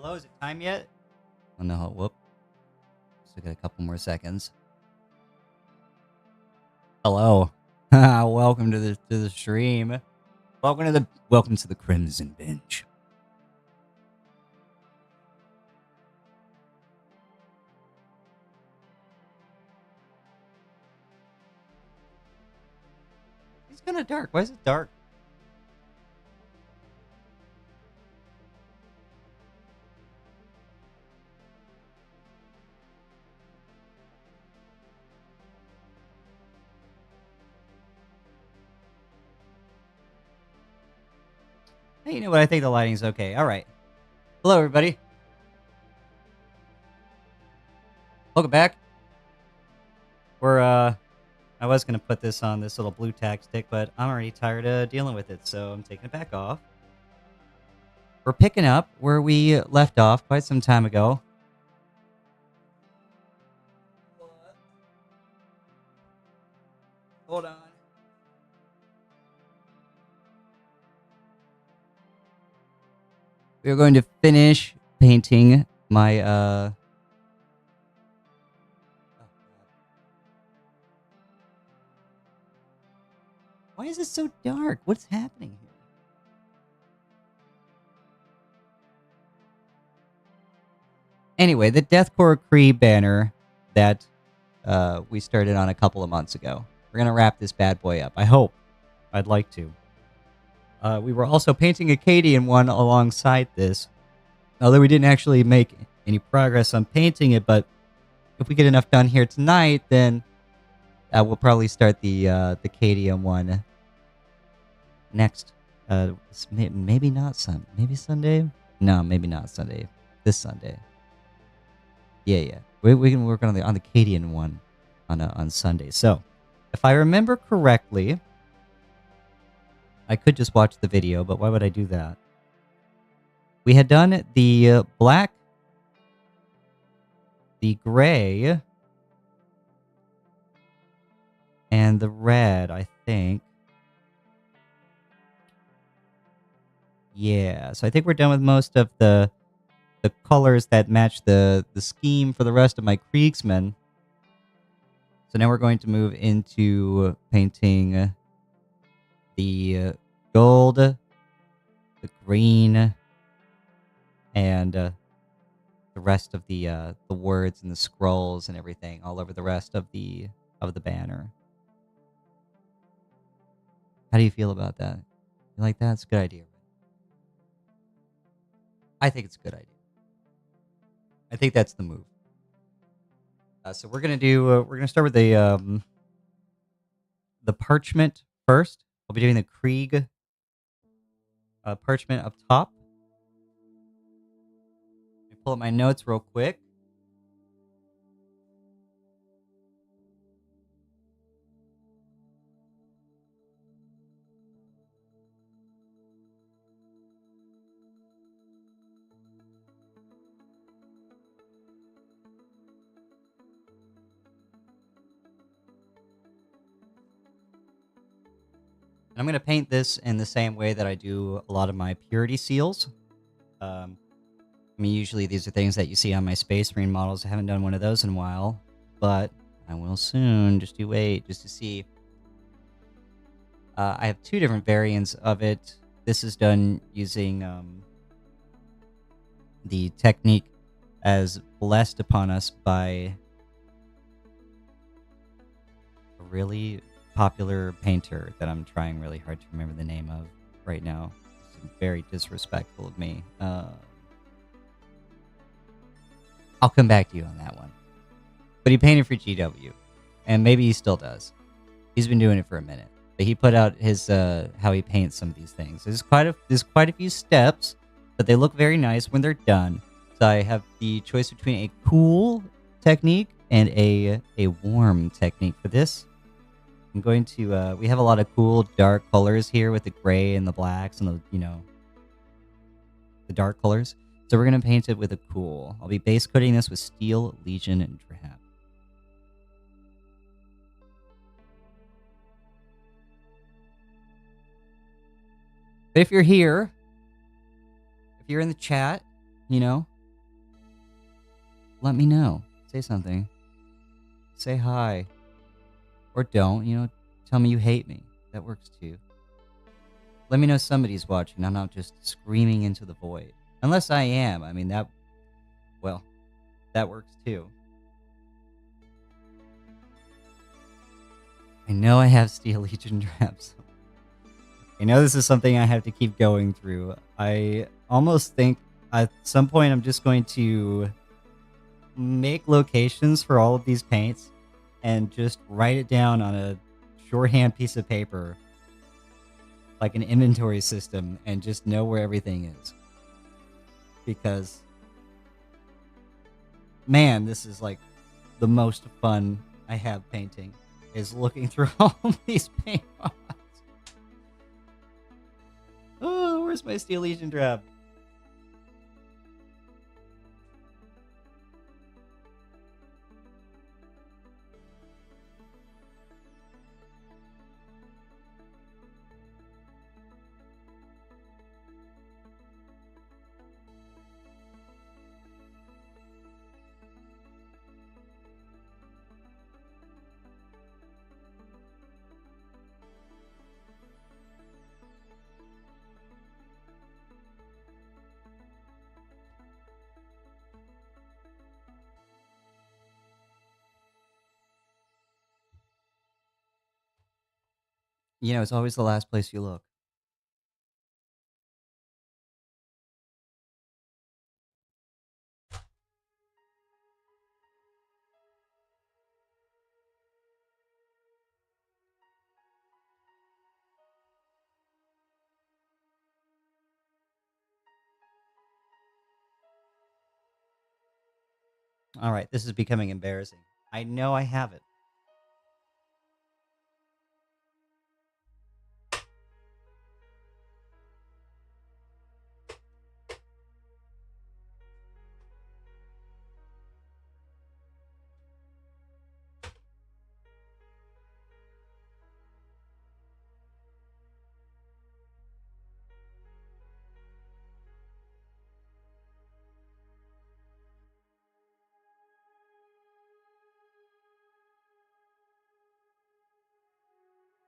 Hello, is it time yet? Oh no, whoop. Still got a couple more seconds. Hello. Welcome to the stream. Welcome to the Crimson Binge. It's kinda dark. Why is it dark? Hey, you know what? I think the lighting's okay. Alright. Hello everybody. Welcome back. I was gonna put this on this little blue tack stick, but I'm already tired of dealing with it, so I'm taking it back off. We're picking up where we left off quite some time ago. Hold on. We are going to finish painting my Why is it so dark? What's happening here? Anyway, the Deathcore Cree banner that we started on a couple of months ago. We're gonna wrap this bad boy up. I hope. I'd like to. We were also painting a Acadian one alongside this. Although we didn't actually make any progress on painting it, but if we get enough done here tonight, then we'll probably start the Acadian one next. Maybe not Sunday. Maybe Sunday? No, maybe not Sunday. This Sunday. Yeah. We can work on the Acadian one on Sunday. So, if I remember correctly, I could just watch the video, but why would I do that? We had done the black, the gray, and the red, I think. Yeah, so I think we're done with most of the colors that match the scheme for the rest of my Kriegsmen. So now we're going to move into painting the gold, the green, and the rest of the words and the scrolls and everything all over the rest of the banner. How do you feel about that? You like that? It's a good idea. I think it's a good idea. I think that's the move. So we're gonna start with the parchment first. I'll be doing the Krieg parchment up top. Let me pull up my notes real quick. I'm going to paint this in the same way that I do a lot of my purity seals. I mean, usually these are things that you see on my Space Marine models. I haven't done one of those in a while, but I will soon. Just you wait, just to see. I have two different variants of it. This is done using the technique as blessed upon us by a really popular painter that I'm trying really hard to remember the name of right now. It's very disrespectful of me. I'll come back to you on that one. But he painted for GW, and maybe he still does. He's been doing it for a minute, but he put out his how he paints some of these things. There's quite a few steps, but they look very nice when they're done. So I have the choice between a cool technique and a warm technique for this. I'm going to, we have a lot of cool dark colors here with the gray and the blacks and the dark colors. So we're going to paint it with a cool. I'll be base coating this with Steel, Legion, and Drab. But if you're here, if you're in the chat, You know? Let me know. Say something. Say hi. Or don't, tell me you hate me. That works too. Let me know somebody's watching. I'm not just screaming into the void. Unless I am. I mean, that works too. I know I have Steel Legion traps. I know this is something I have to keep going through. I almost think at some point I'm just going to make locations for all of these paints and just write it down on a shorthand piece of paper, like an inventory system, and just know where everything is. Because, man, this is like the most fun I have painting, is looking through all of these paint mods. Oh, where's my Steel Legion trap? It's always the last place you look. All right, this is becoming embarrassing. I know I have it.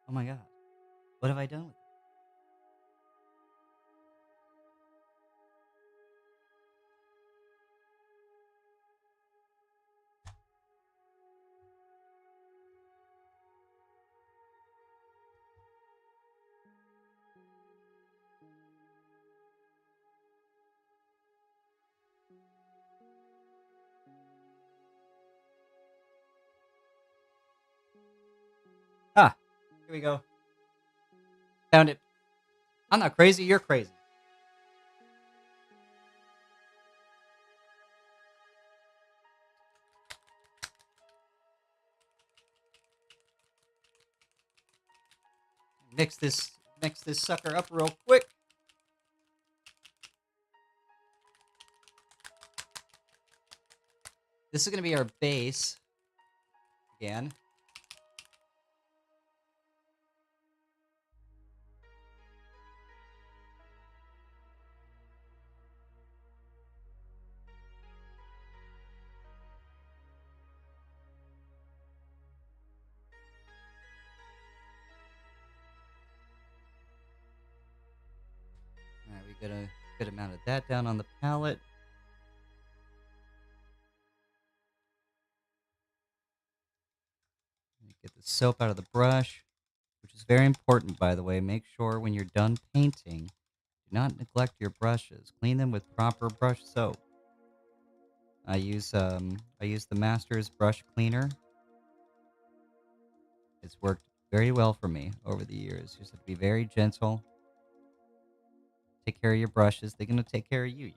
Oh my god. What have I done with it? Ah, here we go. Found it. I'm not crazy, you're crazy. Mix this sucker up real quick. This is going to be our base again. All right, we got a good amount of that down on the palette. Get the soap out of the brush, which is very important, by the way. Make sure when you're done painting, do not neglect your brushes. Clean them with proper brush soap. I use the Master's brush cleaner. It's worked very well for me over the years. You just have to be very gentle. Take care of your brushes. They're gonna take care of you.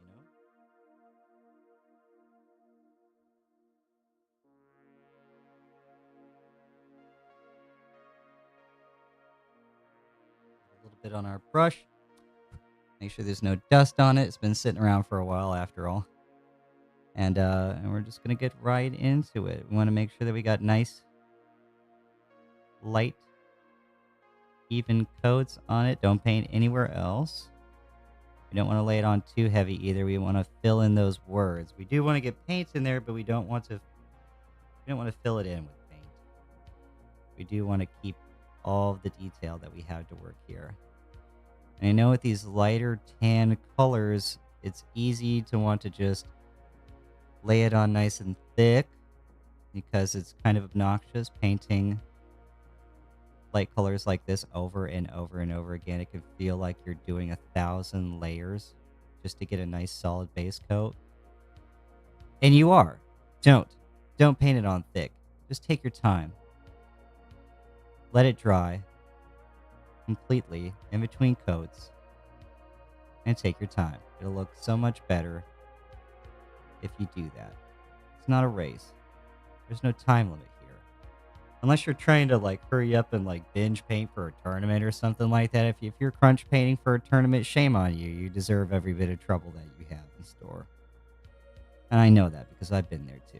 A little bit on our brush. Make sure there's no dust on it. It's been sitting around for a while, after all. And we're just gonna get right into it. We want to make sure that we got nice, light, even coats on it. Don't paint anywhere else. We don't want to lay it on too heavy either. We want to fill in those words. We do want to get paint in there, but we don't want to fill it in with paint. We do want to keep all of the detail that we have to work here. And I know with these lighter tan colors, it's easy to want to just lay it on nice and thick because it's kind of obnoxious painting light colors like this over and over and over again. It can feel like you're doing 1,000 layers just to get a nice solid base coat. And you are. Don't paint it on thick. Just take your time. Let it dry completely in between coats and take your time. It'll look so much better if you do that. It's not a race. There's no time limit here. Unless you're trying to like hurry up and like binge paint for a tournament or something like that. If you're crunch painting for a tournament, shame on you. You deserve every bit of trouble that you have in store. And I know that because I've been there too.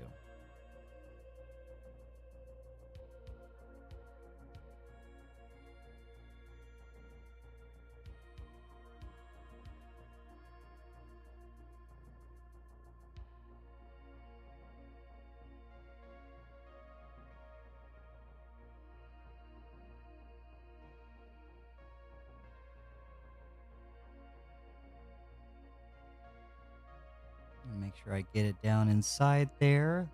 Make sure I get it down inside there.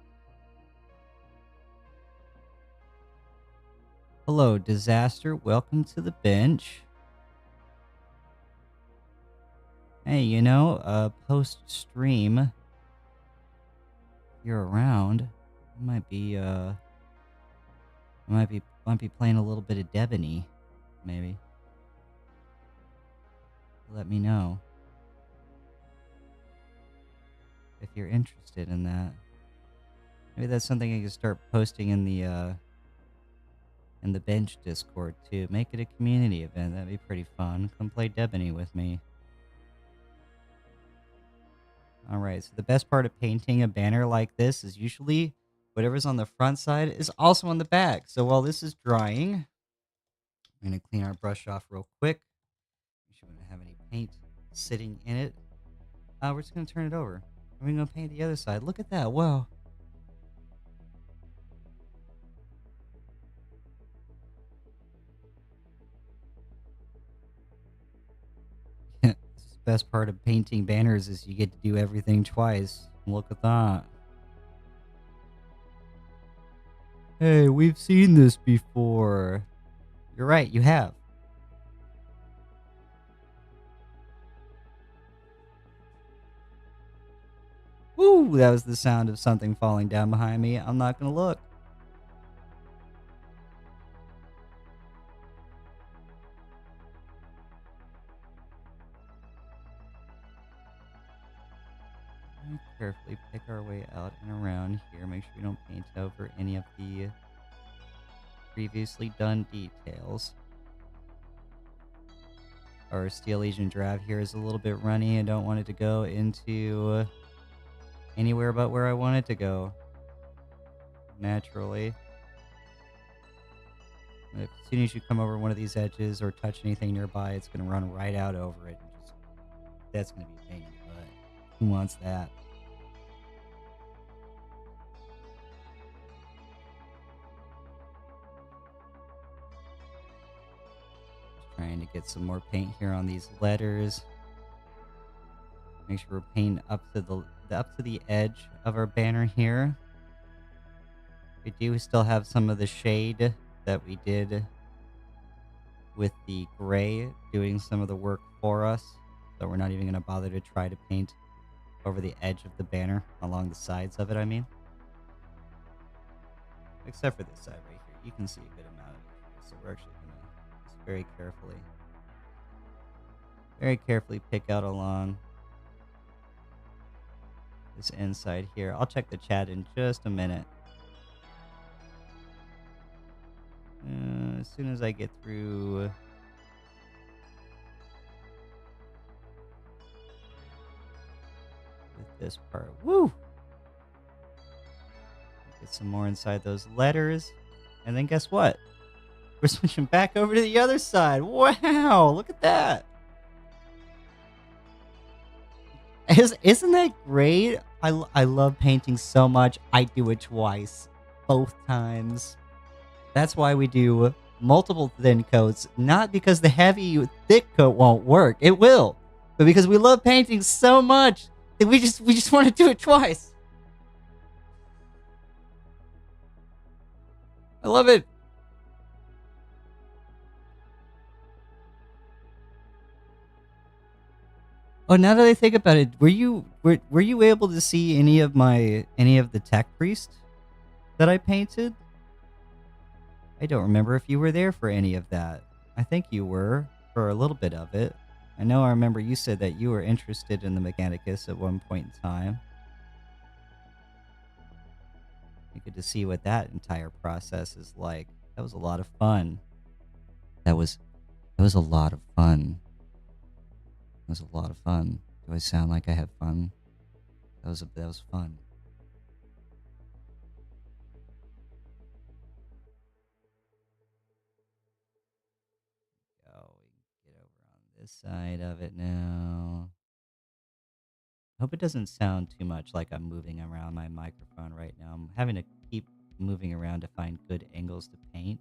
Hello, Disaster. Welcome to the bench. Hey, post-stream, if you're around, I might be playing a little bit of Debony, maybe. Let me know if you're interested in that. Maybe that's something I can start posting in the bench Discord too. Make it a community event. That'd be pretty fun. Come play Debony with me. Alright, so the best part of painting a banner like this is usually whatever's on the front side is also on the back. So while this is drying, I'm going to clean our brush off real quick. Make sure we don't have any paint sitting in it. We're just going to turn it over. And we're going to paint the other side. Look at that. Whoa. This is the best part of painting banners is you get to do everything twice. Look at that. Hey, we've seen this before. You're right, you have. Woo, that was the sound of something falling down behind me. I'm not going to look. Carefully pick our way out and around here. Make sure we don't paint over any of the previously done details. Our Steel Legion Drav here is a little bit runny. I don't want it to go into anywhere but where I want it to go. Naturally. As soon as you come over one of these edges or touch anything nearby, it's going to run right out over it. That's going to be a pain in the butt. Who wants that? Trying to get some more paint here on these letters. Make sure we're painting up to the edge of our banner here. We do still have some of the shade that we did with the gray doing some of the work for us. So we're not even going to bother to try to paint over the edge of the banner, along the sides of it, I mean. Except for this side right here. You can see a good amount of it. So we're actually going to just very carefully pick out along this inside here. I'll check the chat in just a minute. As soon as I get through with this part. Woo! Get some more inside those letters. And then guess what? We're switching back over to the other side. Wow! Look at that! Isn't that great? I love painting so much. I do it twice, both times. That's why we do multiple thin coats, not because the heavy thick coat won't work. It will, but because we love painting so much that we just want to do it twice. I love it. Oh, now that I think about it, were you able to see any of the tech priest that I painted? I don't remember if you were there for any of that. I think you were for a little bit of it. I remember you said that you were interested in the Mechanicus at one point in time. You get to see what that entire process is like. That was a lot of fun. That was a lot of fun. It was a lot of fun. Do I sound like I had fun? That was fun. Go. We can get over on this side of it now. Hope it doesn't sound too much like I'm moving around my microphone right now. I'm having to keep moving around to find good angles to paint.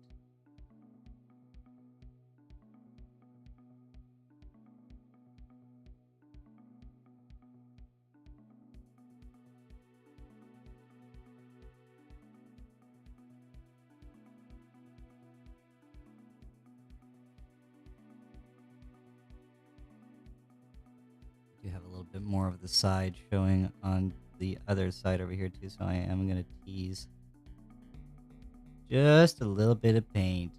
Do have a little bit more of the side showing on the other side over here too, so I am going to tease just a little bit of paint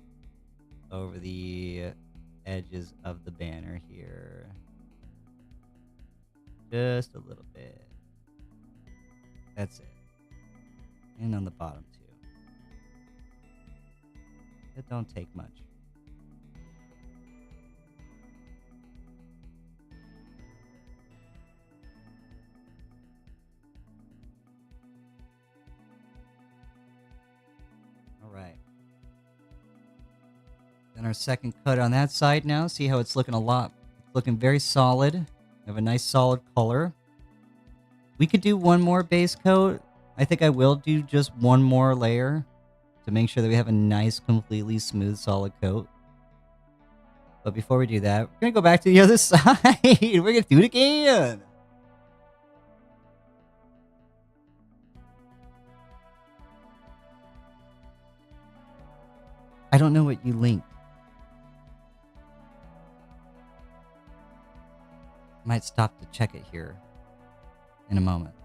over the edges of the banner here. Just a little bit. That's it. And on the bottom too. It don't take much. All right. Then our second cut on that side now. See how it's looking looking very solid. We have a nice solid color. We could do one more base coat. I think I will do just one more layer to make sure that we have a nice, completely smooth, solid coat. But before we do that, we're going to go back to the other side. We're going to do it again. I don't know what you linked. Might stop to check it here in a moment.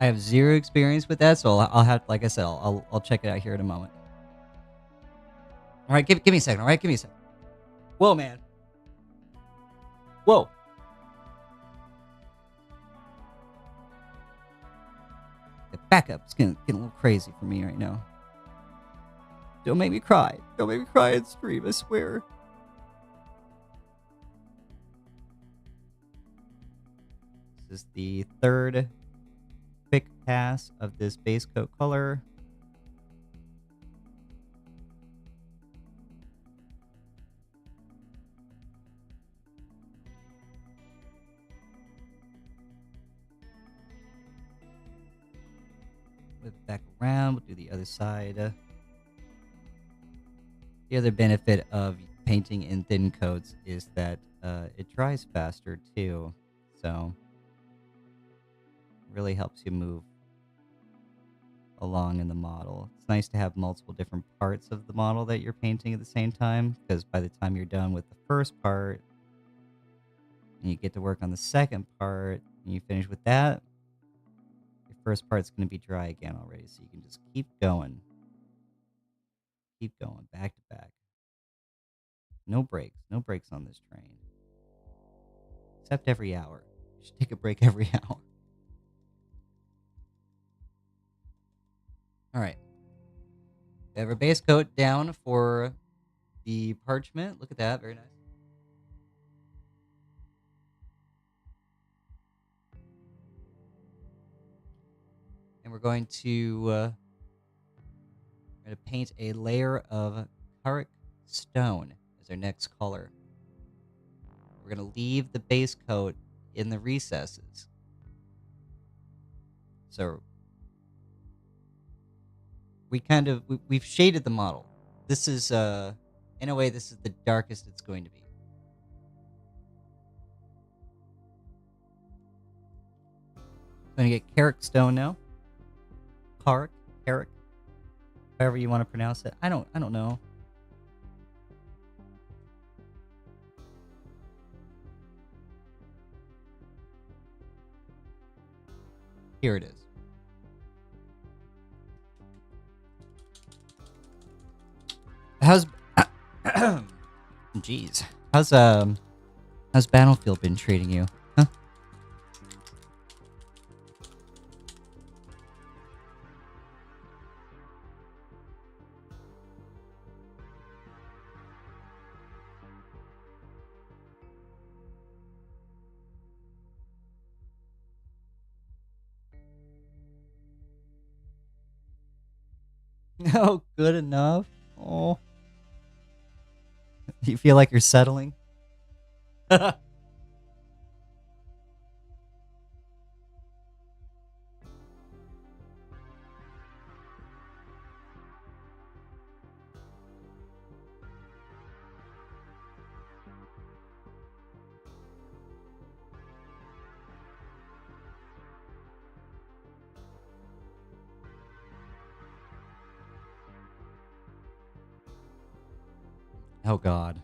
I have zero experience with that, so I'll have, like I said, I'll check it out here in a moment. All right, give me a second. All right, give me a second. Whoa, man. Whoa. The backup's getting a little crazy for me right now. Don't make me cry. Don't make me cry in stream, I swear. This is the third quick pass of this base coat color. Whip it back around. We'll do the other side. The other benefit of painting in thin coats is that it dries faster too. So really helps you move along in the model. It's nice to have multiple different parts of the model that you're painting at the same time, because by the time you're done with the first part, and you get to work on the second part, and you finish with that, your first part's going to be dry again already, so you can just keep going. Keep going, back to back. No breaks. No breaks on this train. Except every hour. You should take a break every hour. All right. We have our base coat down for the parchment. Look at that. Very nice. And we're going to paint a layer of Karik stone as our next color. We're going to leave the base coat in the recesses. So we've shaded the model. This is in a way, this is the darkest it's going to be. I'm going to get Karik stone now. Karik, however you want to pronounce it. I don't know. Here it is. How's jeez. How's Battlefield been treating you? Huh? No, good enough. Oh. Do you feel like you're settling? Oh, God.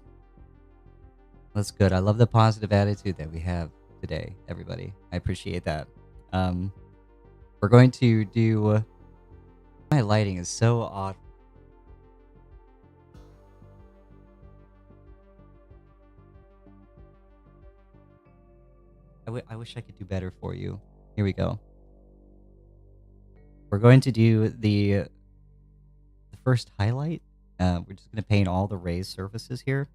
That's good. I love the positive attitude that we have today, everybody. I appreciate that. We're going to do... my lighting is so odd. I wish I could do better for you. Here we go. We're going to do the first highlight. We're just going to paint all the raised surfaces here.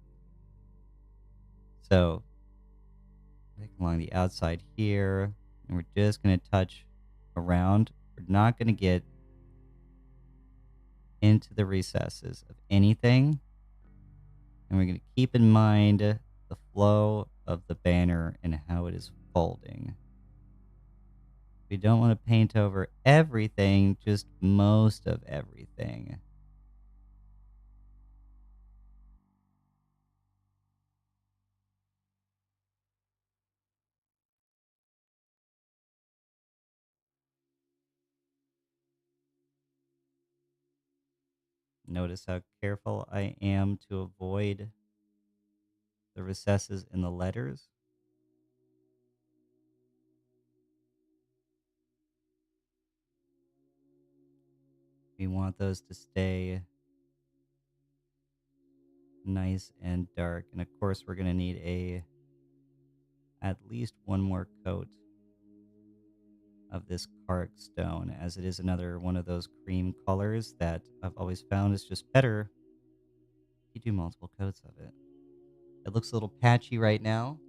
So, along the outside here, and we're just going to touch around. We're not going to get into the recesses of anything. And we're going to keep in mind the flow of the banner and how it is folding. We don't want to paint over everything, just most of everything. Notice how careful I am to avoid the recesses in the letters. We want those to stay nice and dark. And of course, we're going to need at least one more coat of this Karik stone, as it is another one of those cream colors that I've always found is just better if you do multiple coats of it. It looks a little patchy right now.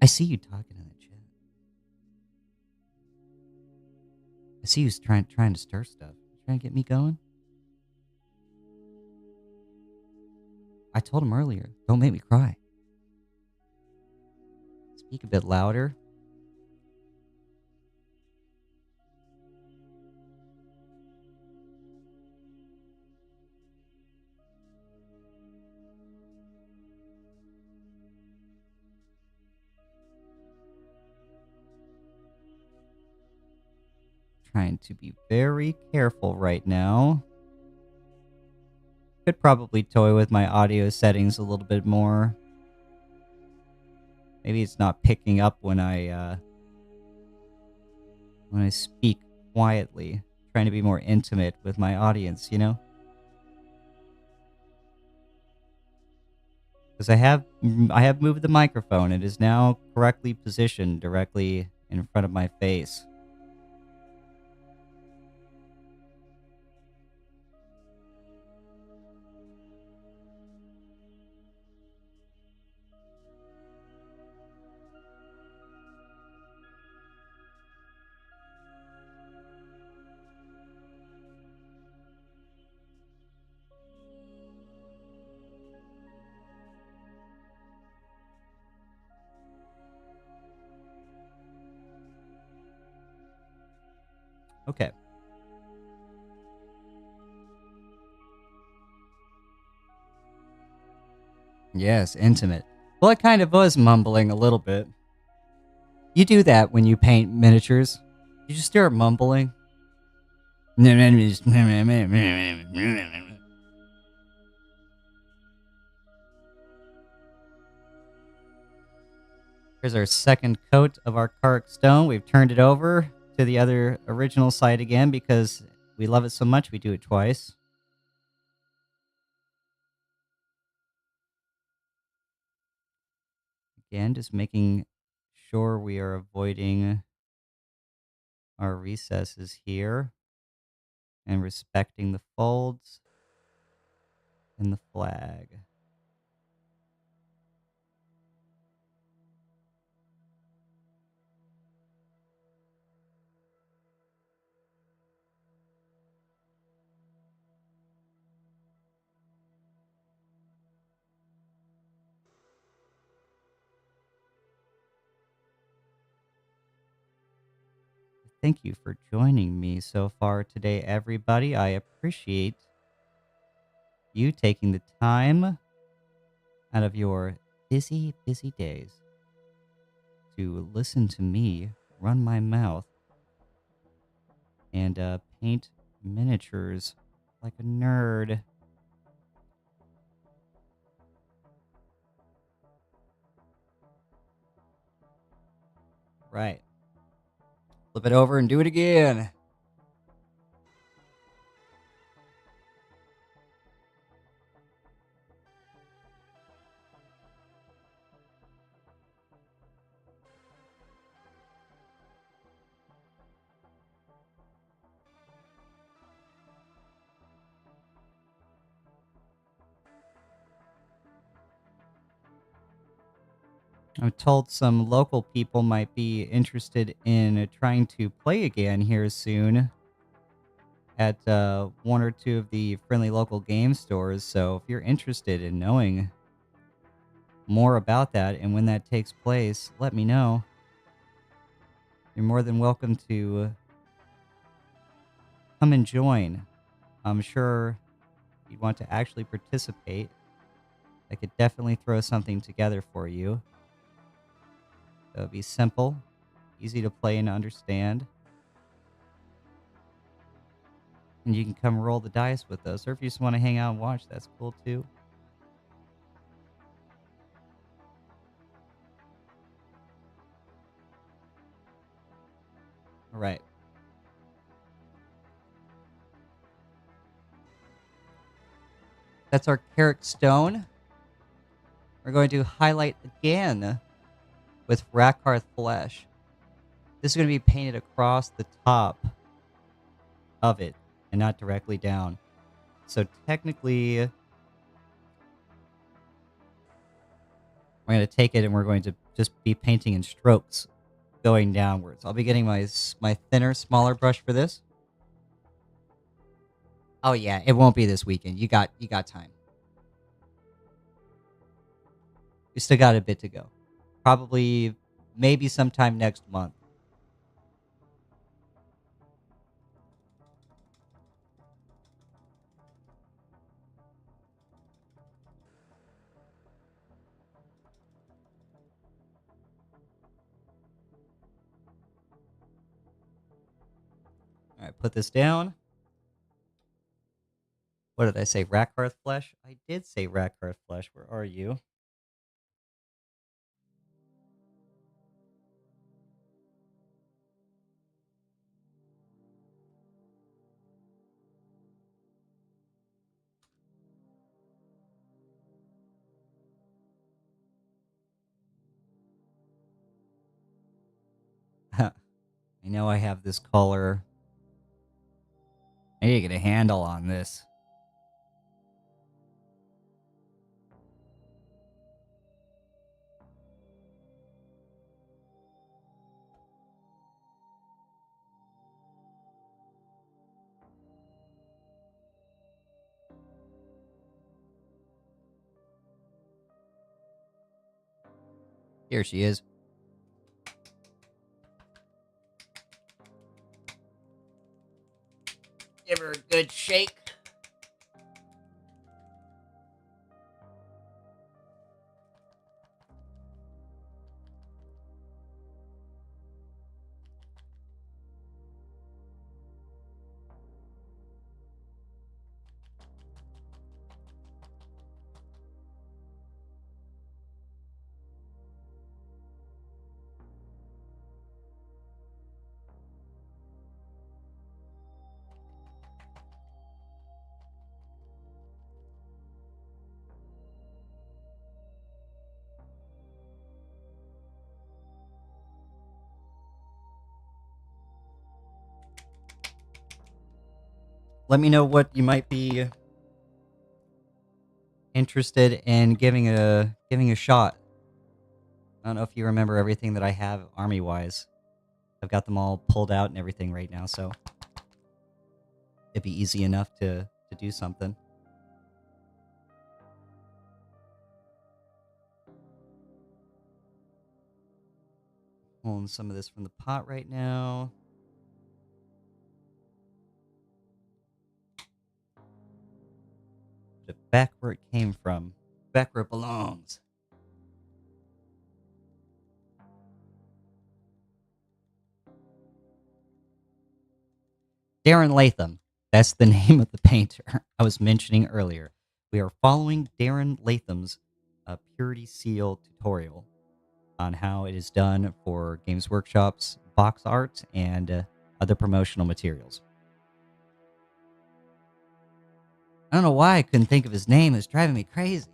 I see you talking in the chat. I see you trying to stir stuff. You trying to get me going? I told him earlier, don't make me cry. Speak a bit louder. trying to be very careful right now. Could probably toy with my audio settings a little bit more. Maybe it's not picking up when I speak quietly. Trying to be more intimate with my audience, you know? Because I have moved the microphone. It is now correctly positioned directly in front of my face. Okay. Yes, intimate. Well, I kind of was mumbling a little bit. You do that when you paint miniatures. You just start mumbling. Here's our second coat of our Kark stone. We've turned it over to the other original side again because we love it so much we do it twice. Again, just making sure we are avoiding our recesses here and respecting the folds in the flag. Thank you for joining me so far today, everybody. I appreciate you taking the time out of your busy, busy days to listen to me run my mouth and paint miniatures like a nerd. Right. Flip it over and do it again. I'm told some local people might be interested in trying to play again here soon at one or two of the friendly local game stores. So if you're interested in knowing more about that and when that takes place, let me know. You're more than welcome to come and join. I'm sure you'd want to actually participate. I could definitely throw something together for you. It'll be simple, easy to play and understand. And you can come roll the dice with us. Or if you just want to hang out and watch, that's cool too. All right. That's our carrot stone. We're going to highlight again with Rakarth flesh. This is going to be painted across the top of it and not directly down. So technically, we're going to take it and we're going to just be painting in strokes going downwards. I'll be getting my thinner, smaller brush for this. Oh yeah, it won't be this weekend. You got time. We still got a bit to go. Probably, maybe sometime next month. put this down. What did I say? Rackhearth flesh? I did say Rackhearth flesh. Where are you? I know I have this color. I need to get a handle on this. Here she is. Give her a good shake. Let me know what you might be interested in giving a shot. I don't know if you remember everything that I have army wise. I've got them all pulled out and everything right now, so it'd be easy enough to do something. Pulling some of this from the pot right now. Put it back where it came from. Back where it belongs. Darren Latham. That's the name of the painter I was mentioning earlier. We are following Darren Latham's Purity Seal tutorial on how it is done for Games Workshop's box art and other promotional materials. I don't know why I couldn't think of his name. It's driving me crazy.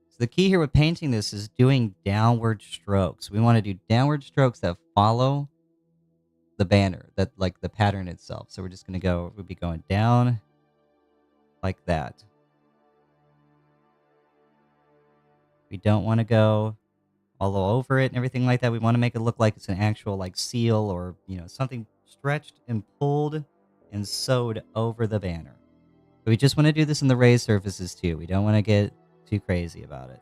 So the key here with painting this is doing downward strokes. We want to do downward strokes that follow the banner, that like the pattern itself. So we're just going to go, we'll be going down like that. We don't want to go all over it and everything like that. We want to make it look like it's an actual like seal or, something stretched and pulled and sewed over the banner. But we just want to do this in the raised surfaces too. We don't want to get too crazy about it.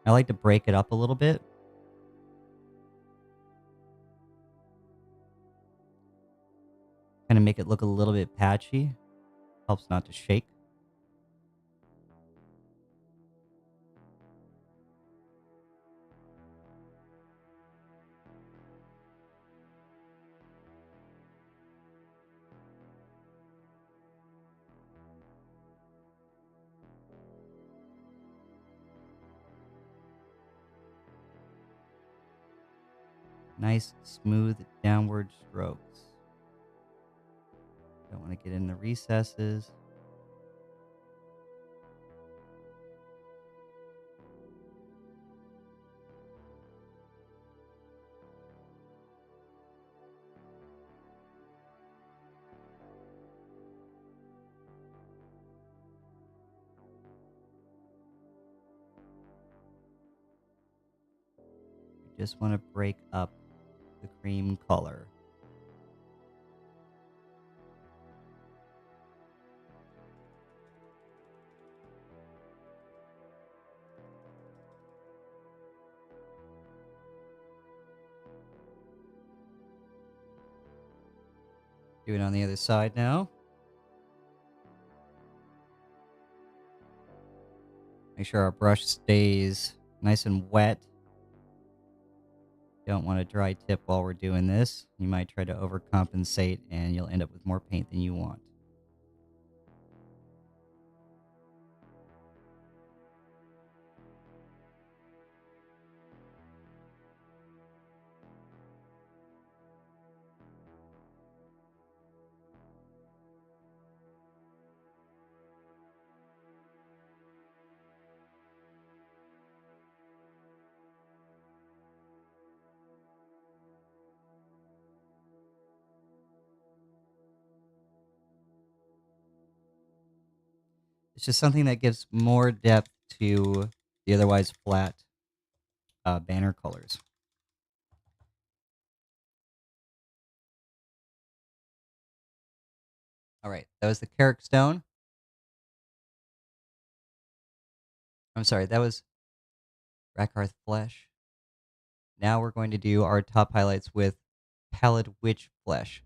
I like to break it up a little bit. Kind of make it look a little bit patchy. Helps not to shake. Nice, smooth, downward strokes. Don't want to get in the recesses. We just want to break up the cream color. Do it on the other side now. Make sure our brush stays nice and wet. Don't want a dry tip while we're doing this. You might try to overcompensate and you'll end up with more paint than you want. It's just something that gives more depth to the otherwise flat banner colors. All right, that was the Carrick Stone. I'm sorry, that was Rakarth Flesh. Now we're going to do our top highlights with Pallid Witch Flesh.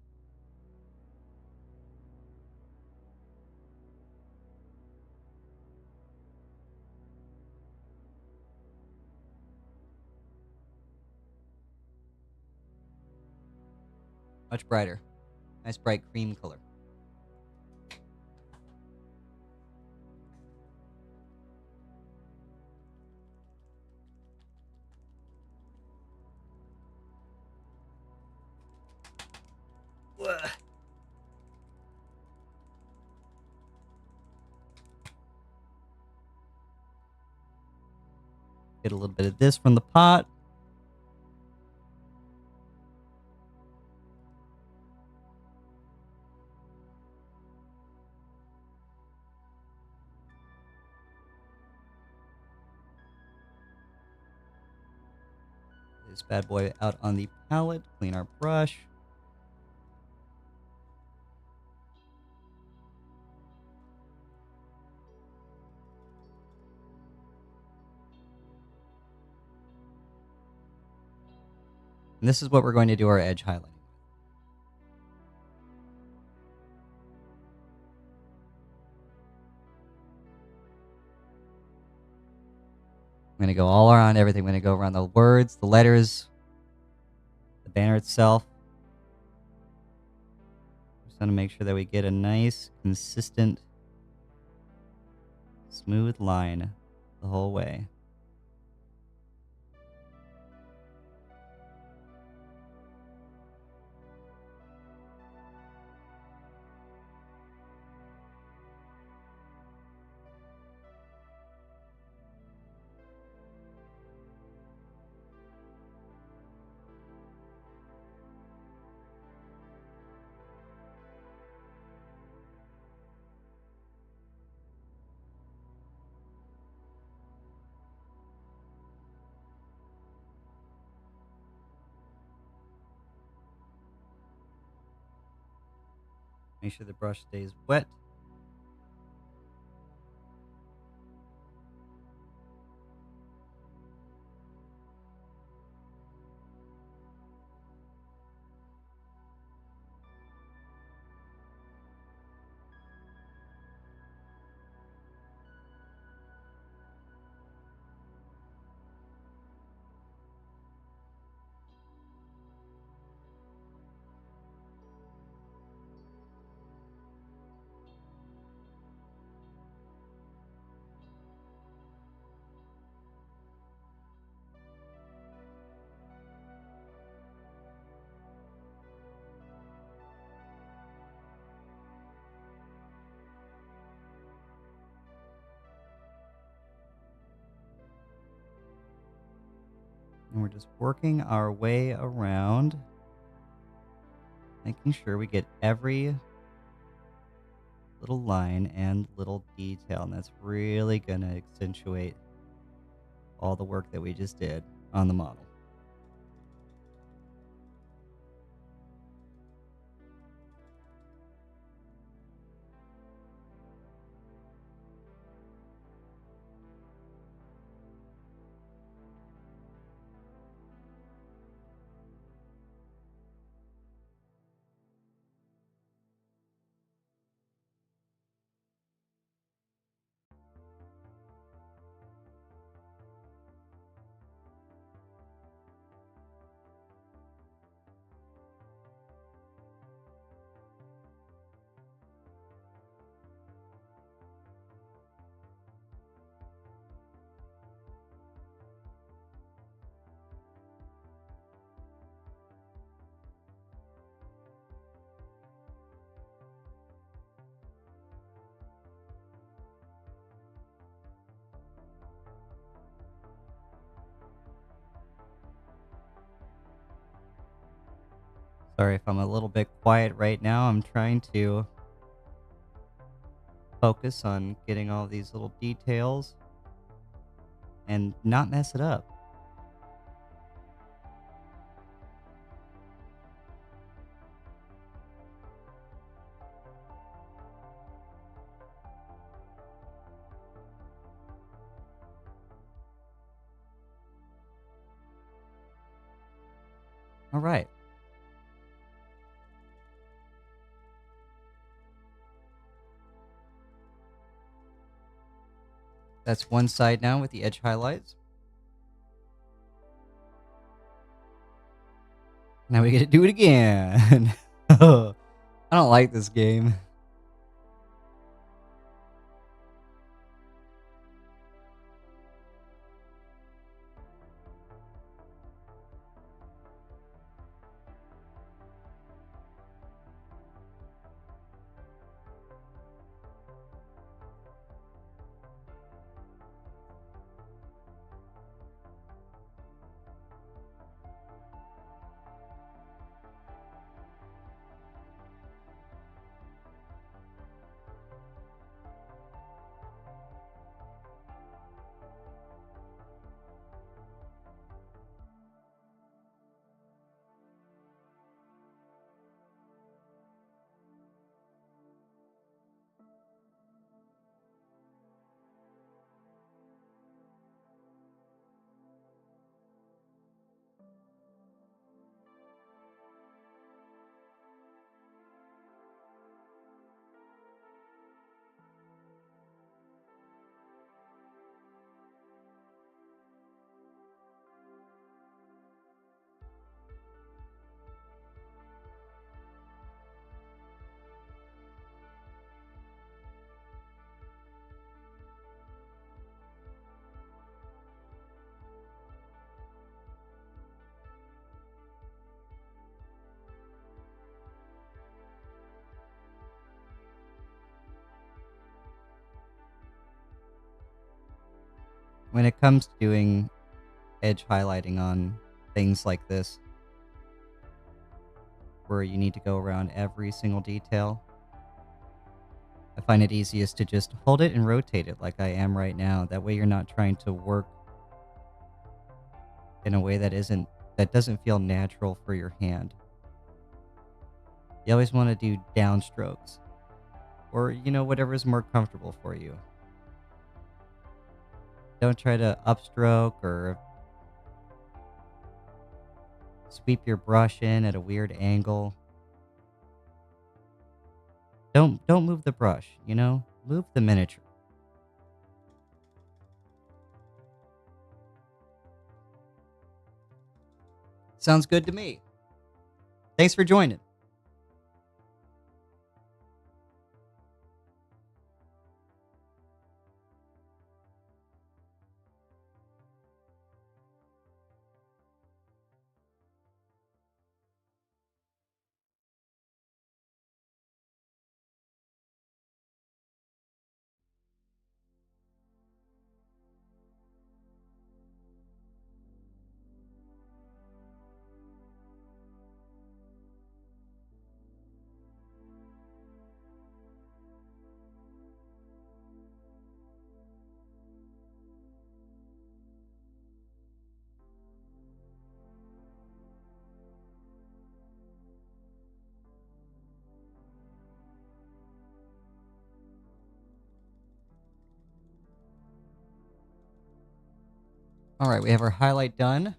Much brighter. Nice bright cream color. Get a little bit of this from the pot. This bad boy out on the palette. Clean our brush. And this is what we're going to do our edge highlighting. I'm going to go all around everything. I'm going to go around the words, the letters, the banner itself. Just want to make sure that we get a nice, consistent, smooth line the whole way. Make sure the brush stays wet. And we're just working our way around, making sure we get every little line and little detail. And that's really going to accentuate all the work that we just did on the model. Sorry if I'm a little bit quiet right now. I'm trying to focus on getting all these little details and not mess it up. All right. That's one side now with the edge highlights. Now we get to do it again. I don't like this game. When it comes to doing edge highlighting on things like this, where you need to go around every single detail, I find it easiest to just hold it and rotate it like I am right now. That way you're not trying to work in a way that doesn't feel natural for your hand. You always want to do downstrokes, or whatever's more comfortable for you. Don't try to upstroke or sweep your brush in at a weird angle. Don't move the brush, move the miniature. Sounds good to me. Thanks for joining. All right, we have our highlight done.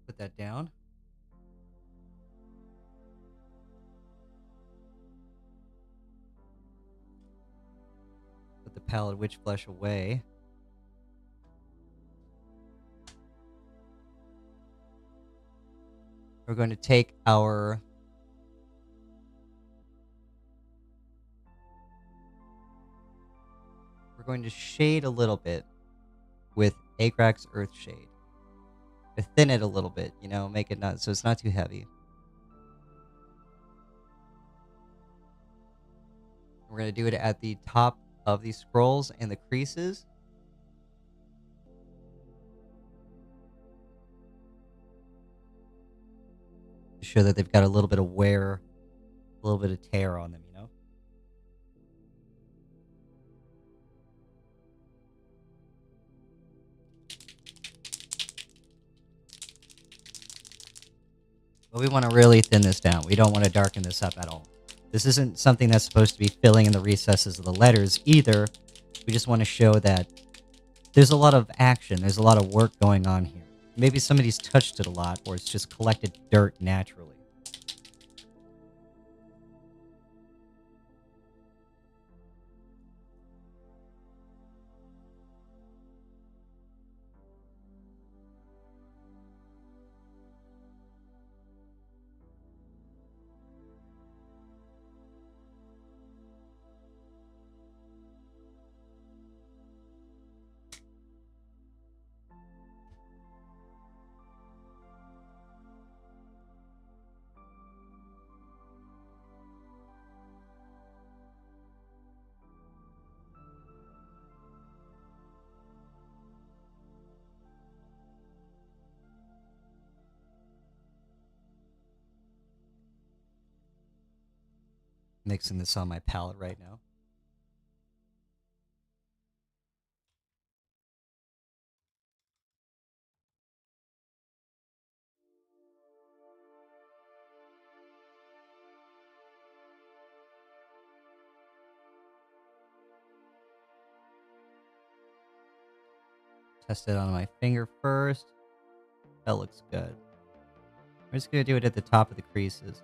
Put that down. Put the pallid witch flesh away. We're going to take our we're going to shade a little bit with Agrax Earth Shade. To thin it a little bit, make it not so it's not too heavy. We're going to do it at the top of these scrolls and the creases. sure that they've got a little bit of wear, a little bit of tear on them, you know? But we want to really thin this down. We don't want to darken this up at all. This isn't something that's supposed to be filling in the recesses of the letters either. We just want to show that there's a lot of action. There's a lot of work going on here. Maybe somebody's touched it a lot, or it's just collected dirt naturally. Mixing this on my palette right now. Test it on my finger first. That looks good. We're just going to do it at the top of the creases.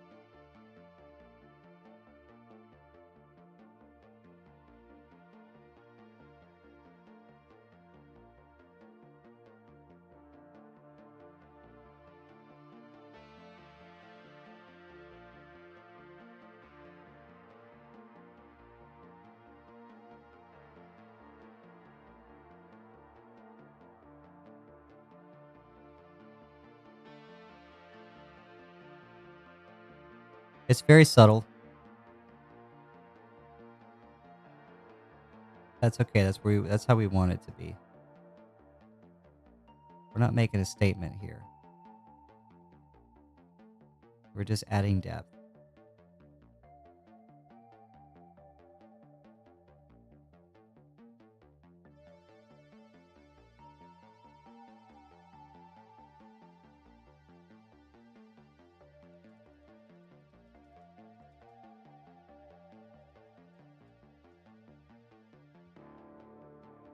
It's very subtle. That's okay. That's how we want it to be. We're not making a statement here. We're just adding depth.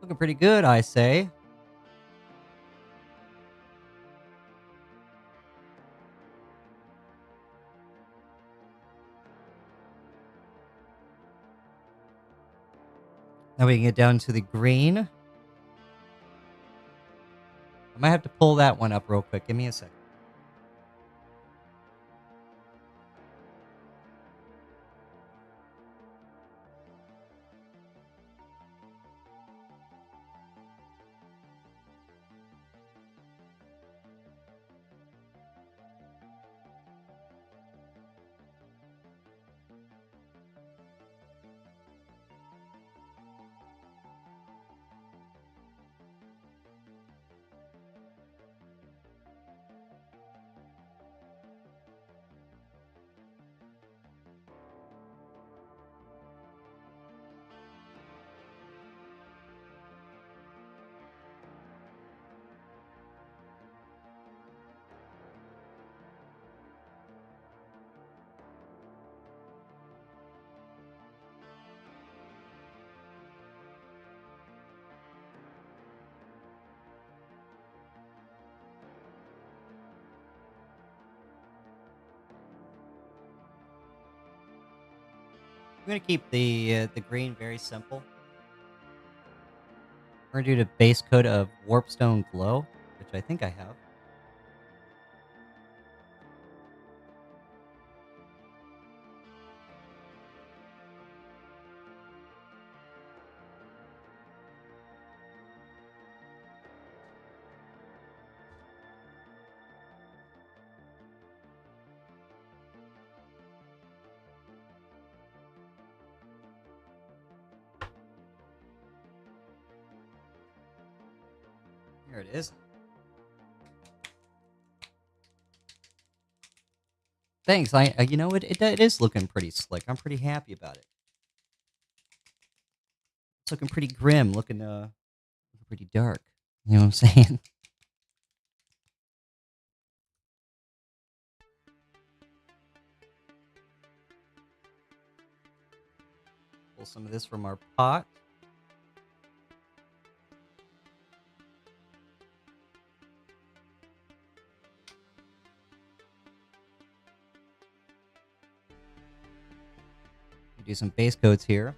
Looking pretty good, I say. Now we can get down to the green. I might have to pull that one up real quick. Give me a second. I'm going to keep the green very simple. We're going to do the base coat of Warpstone Glow, which I think I have. Here it is. Thanks. You know, it is looking pretty slick. I'm pretty happy about it. It's looking pretty grim, looking pretty dark. You know what I'm saying? Pull some of this from our pot. Do some base coats here.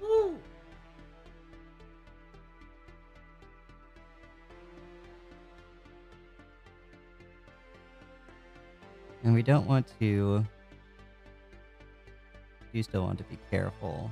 Woo! And we don't want to... You still want to be careful.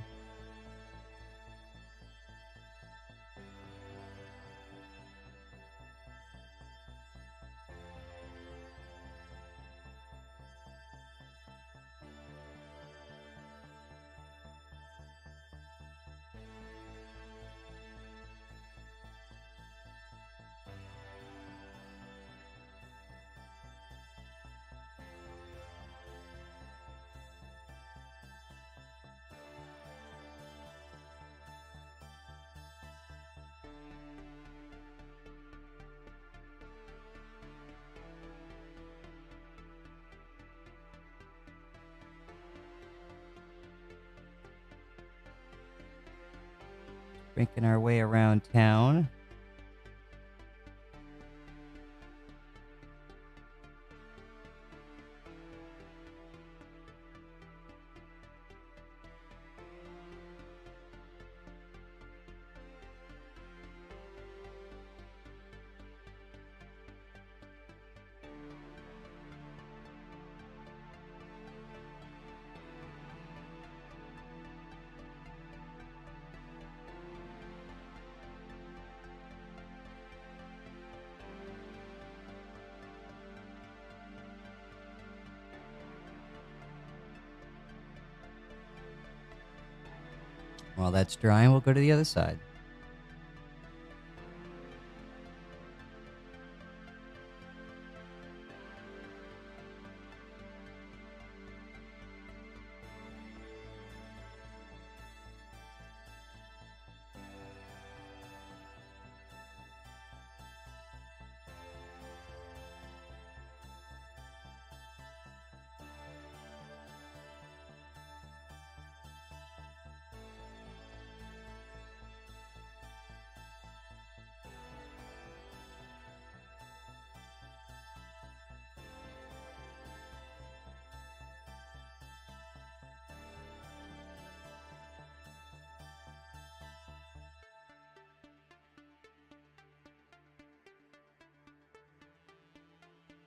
Making our way around town. While that's drying, we'll go to the other side.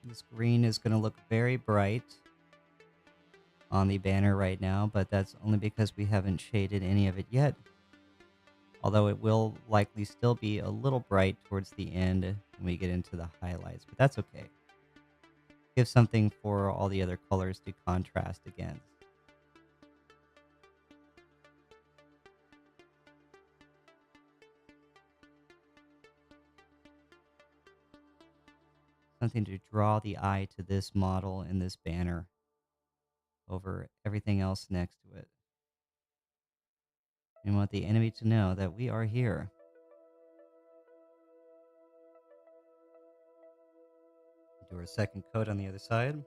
This green is going to look very bright on the banner right now, but that's only because we haven't shaded any of it yet. Although it will likely still be a little bright towards the end when we get into the highlights, but that's okay. Give something for all the other colors to contrast against. Something to draw the eye to this model and this banner over everything else next to it. We want the enemy to know that we are here. Do our second coat on the other side.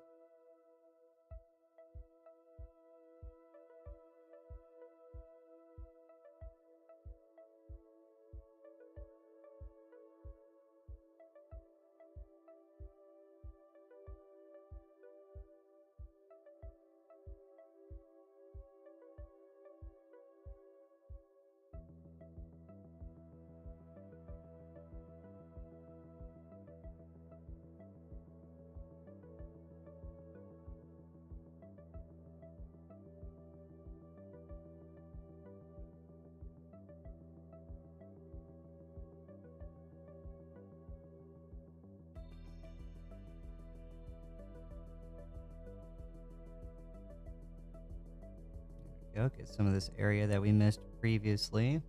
Go get some of this area that we missed previously.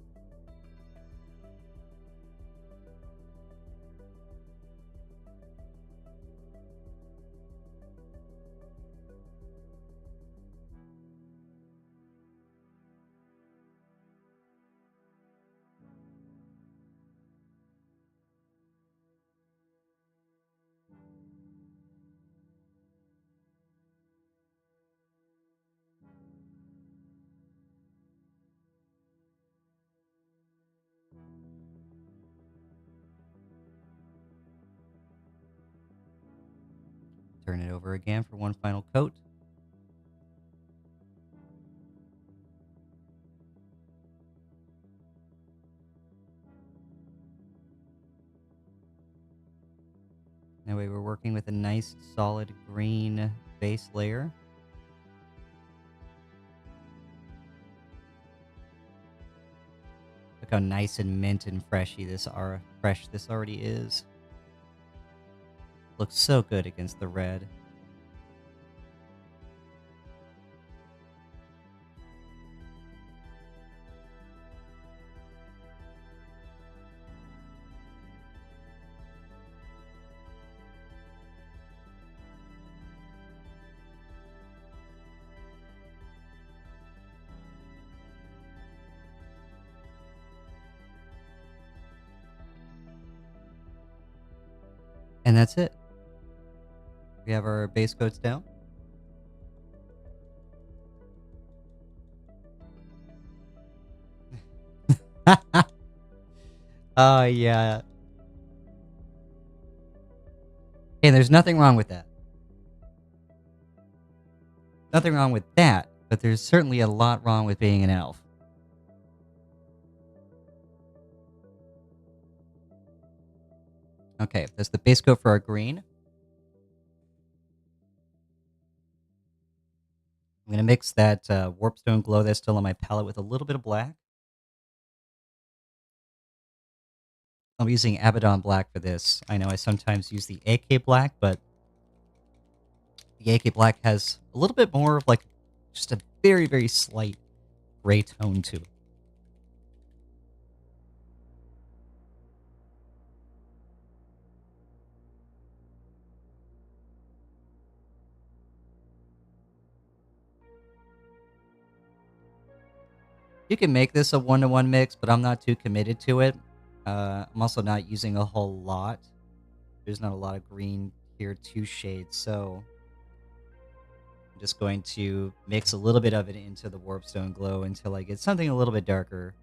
Turn it over again for one final coat. That way we're working with a nice solid green base layer. Look how nice and mint and freshy this already is. Looks so good against the red. And that's it. We have our base coats down. Oh, yeah. Hey, there's nothing wrong with that. Nothing wrong with that, but there's certainly a lot wrong with being an elf. Okay, that's the base coat for our green. I'm going to mix that warpstone glow that's still on my palette with a little bit of black. I'm using Abaddon black for this. I know I sometimes use the AK black, but the AK black has a little bit more of like just a very, very slight gray tone to it. You can make this a 1-to-1 mix, but I'm not too committed to it. I'm also not using a whole lot. There's not a lot of green here, 2 shades, so I'm just going to mix a little bit of it into the warpstone glow until I get something a little bit darker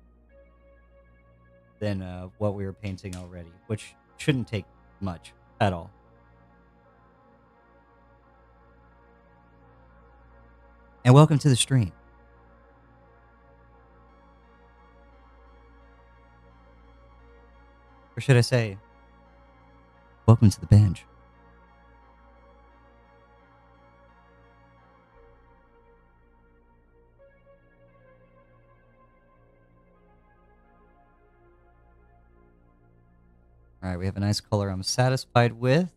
than what we were painting already, which shouldn't take much at all. And welcome to the stream. Or should I say, welcome to the bench. All right, we have a nice color I'm satisfied with.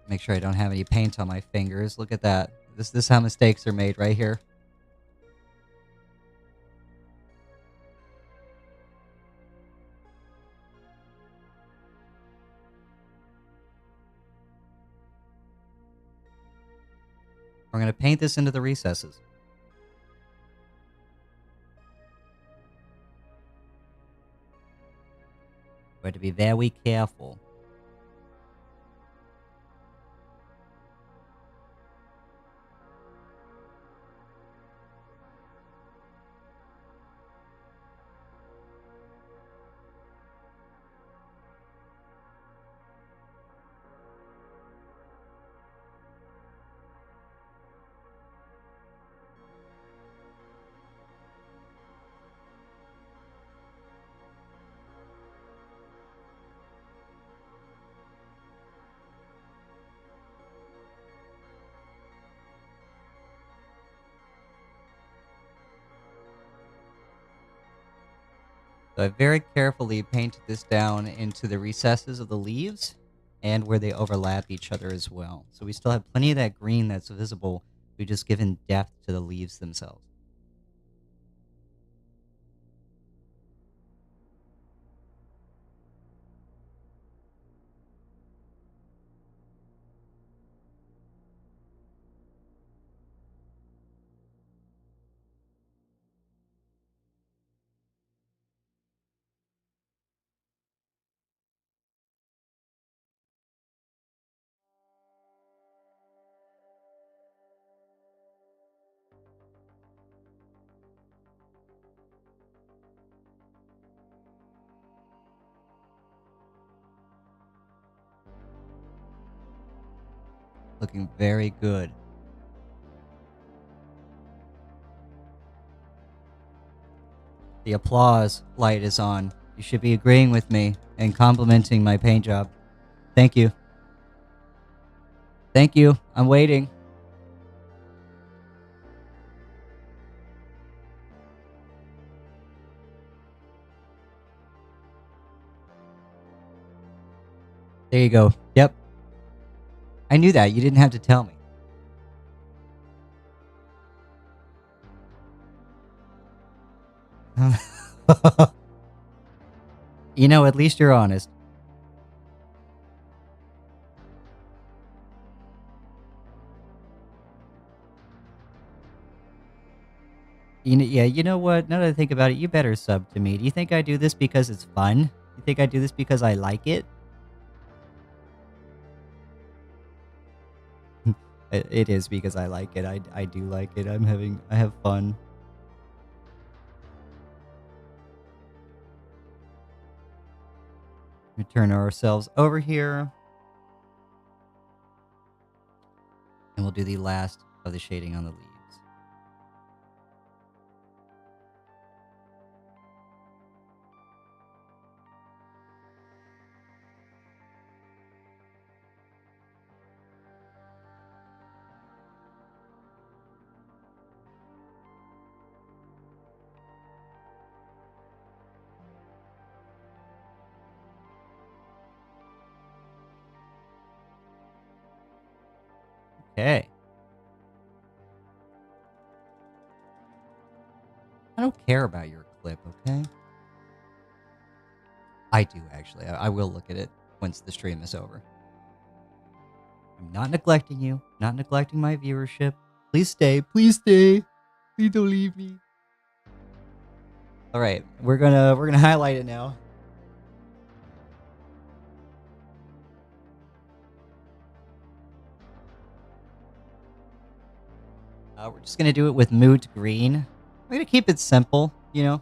Make sure I don't have any paint on my fingers. Look at that. This is how mistakes are made right here. We're going to paint this into the recesses. We have to be very careful. So I very carefully painted this down into the recesses of the leaves, and where they overlap each other as well. So we still have plenty of that green that's visible. We've just given depth to the leaves themselves. Looking very good. The applause light is on. You should be agreeing with me and complimenting my paint job. Thank you. Thank you. I'm waiting. There you go. Yep. I knew that. You didn't have to tell me. You know, at least you're honest. Yeah, you know what? Now that I think about it, you better sub to me. Do you think I do this because it's fun? You think I do this because I like it? It is because I like it. I do like it. I have fun. We turn ourselves over here. And we'll do the last of the shading on the leaves. Okay. I don't care about your clip, okay? I do, actually. I will look at it once the stream is over. I'm not neglecting you, not neglecting my viewership. Please stay. Please stay. Please don't leave me. All right, we're gonna highlight it now. We're just gonna do it with moot green. I'm gonna keep it simple, you know.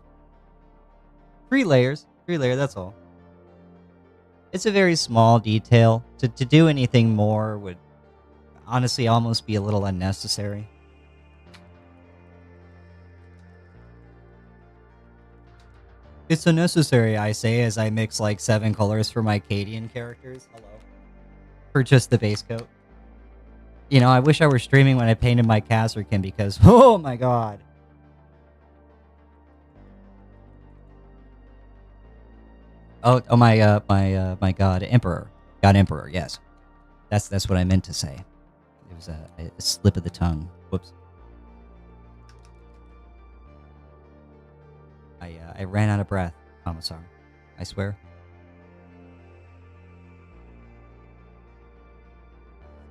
3 layers, 3 layer. That's all. It's a very small detail. To do anything more would honestly almost be a little unnecessary. It's unnecessary, I say, as I mix like 7 colors for my Cadian characters. Hello. For just the base coat. You know, I wish I were streaming when I painted my Casterkin because, oh my god. Oh my god, Emperor. God Emperor, yes. That's what I meant to say. It was a slip of the tongue. Whoops. I ran out of breath, Commissar. I swear.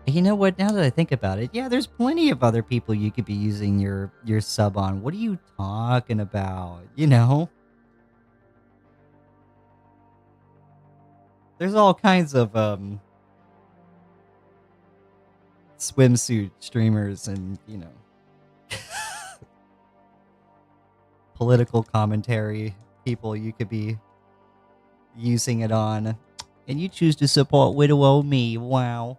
You know what? Now that I think about it, yeah, there's plenty of other people you could be using your sub on. What are you talking about? You know? There's all kinds of swimsuit streamers and, you know, political commentary people you could be using it on. And you choose to support Widow Me. Wow.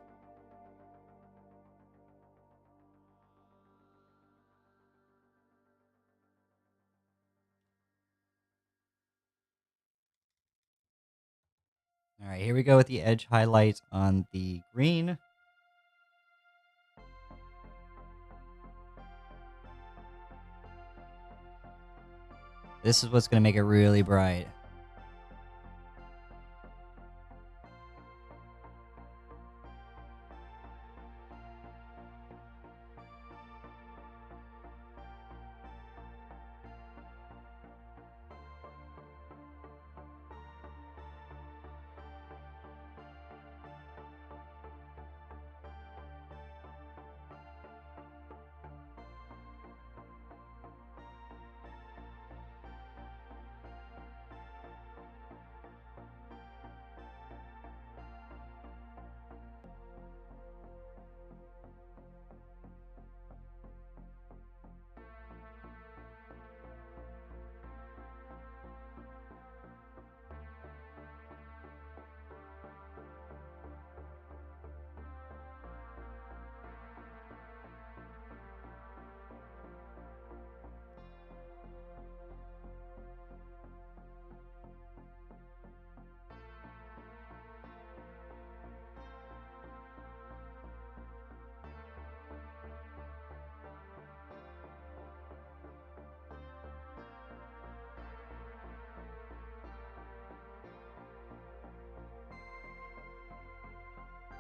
All right, here we go with the edge highlight on the green. This is what's going to make it really bright.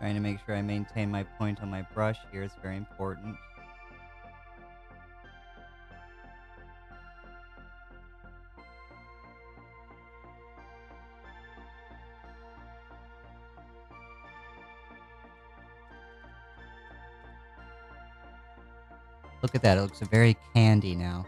Trying to make sure I maintain my point on my brush here. It's very important. Look at that. It looks very candy now.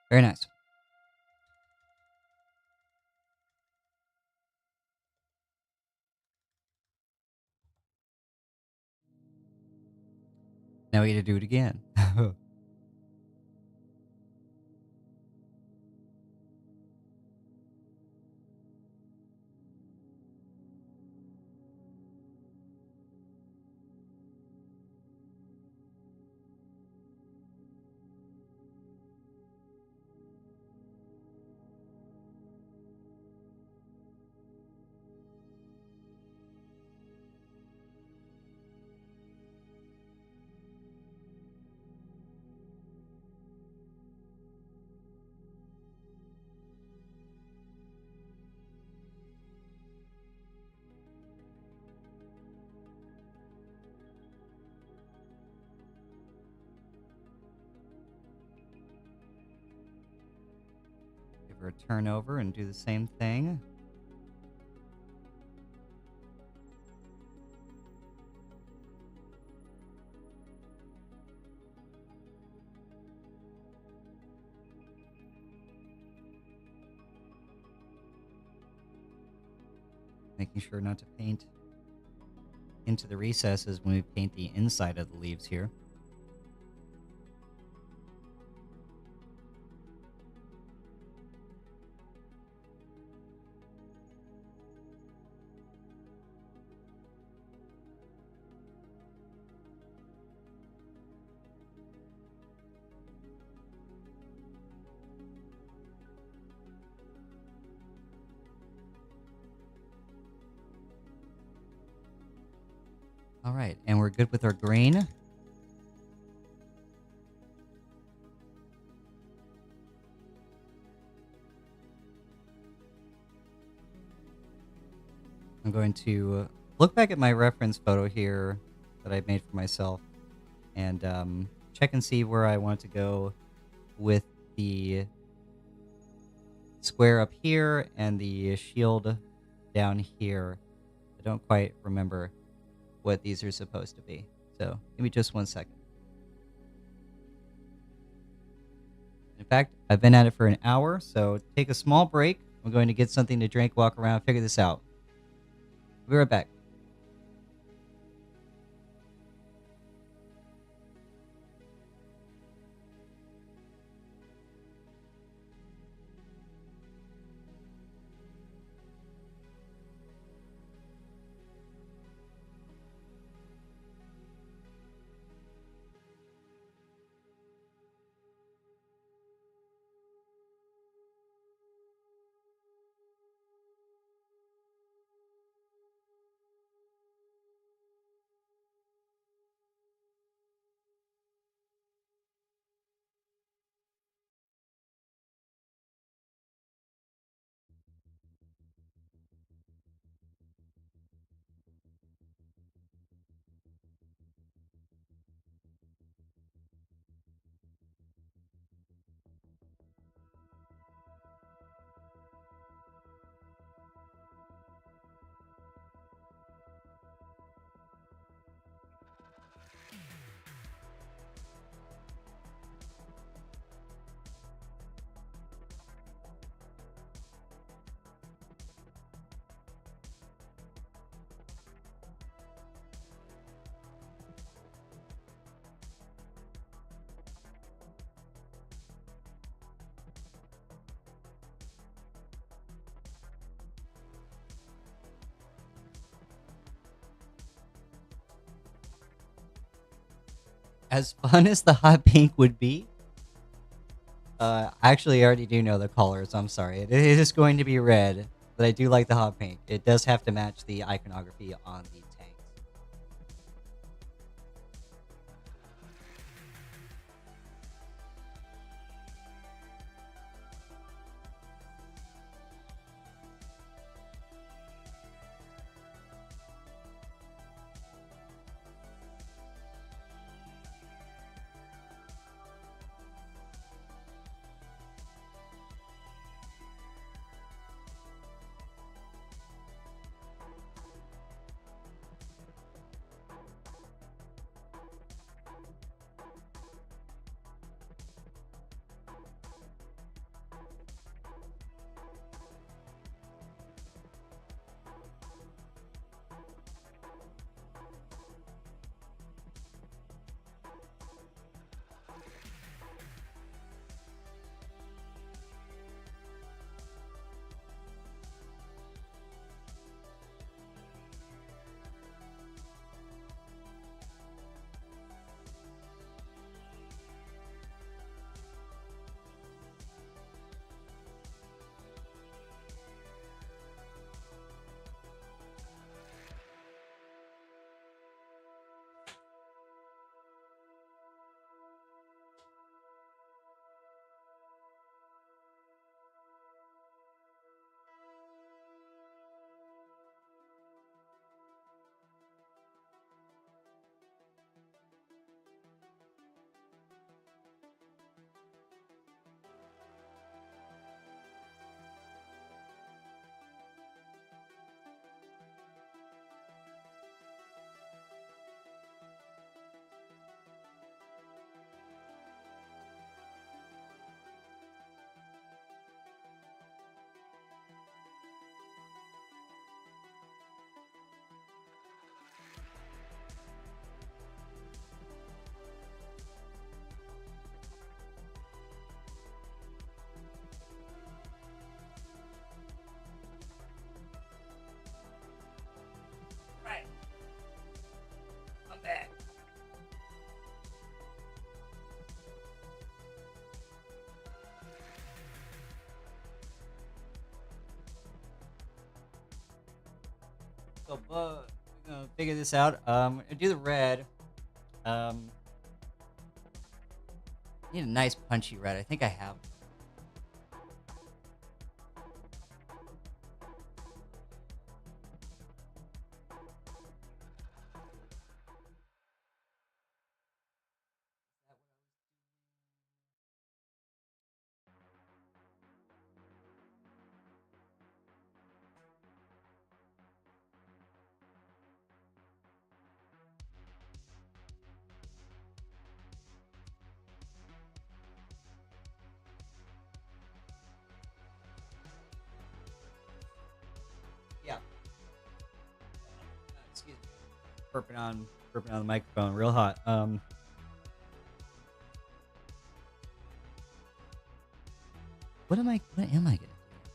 Very nice. Now we get to do it again. Give her a turn over and do the same thing. Making sure not to paint into the recesses when we paint the inside of the leaves here. All right, and we're good with our green. I'm going to look back at my reference photo here that I made for myself and check and see where I want to go with the square up here and the shield down here. I don't quite remember what these are supposed to be. So give me just 1 second. In fact, I've been at it for an hour, so take a small break. I'm going to get something to drink, walk around, figure this out. Be right back. As fun as the hot pink would be, I actually already do know the colors. I'm sorry. It is going to be red, but I do like the hot pink. It does have to match the iconography on the tank. Right. I'm back. So, we're gonna figure this out. We're gonna do the red. Um, I need a nice punchy red. I think I have. Yeah. Excuse me. Burping on the microphone, real hot. What am I? What am I gonna do?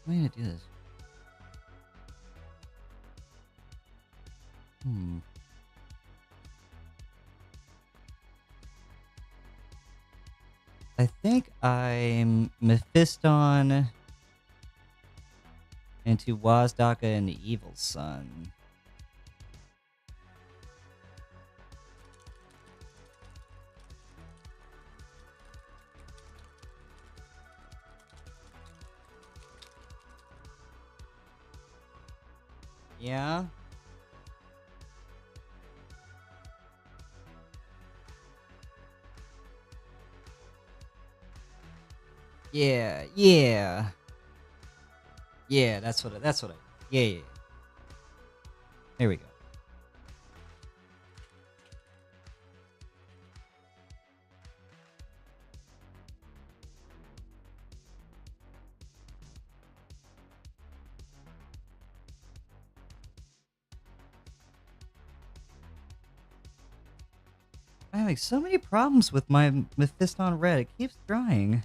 How am I gonna do this? Hmm. I think I'm Mephiston into Wazdaka and the Evil Sun. Yeah. Yeah. Yeah. Yeah. That's what. That's what I. Yeah. Yeah. Yeah. There we go. I'm having so many problems with my Mephiston Red. It keeps drying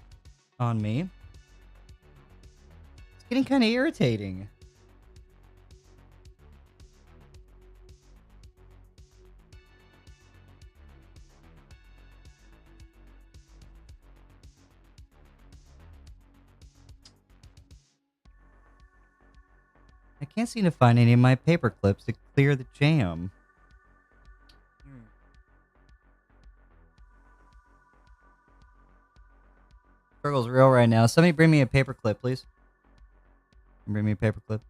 on me. It's getting kind of irritating. I can't seem to find any of my paper clips to clear the jam. Struggle's real right now. Somebody bring me a paper clip, please. Bring me a paper clip.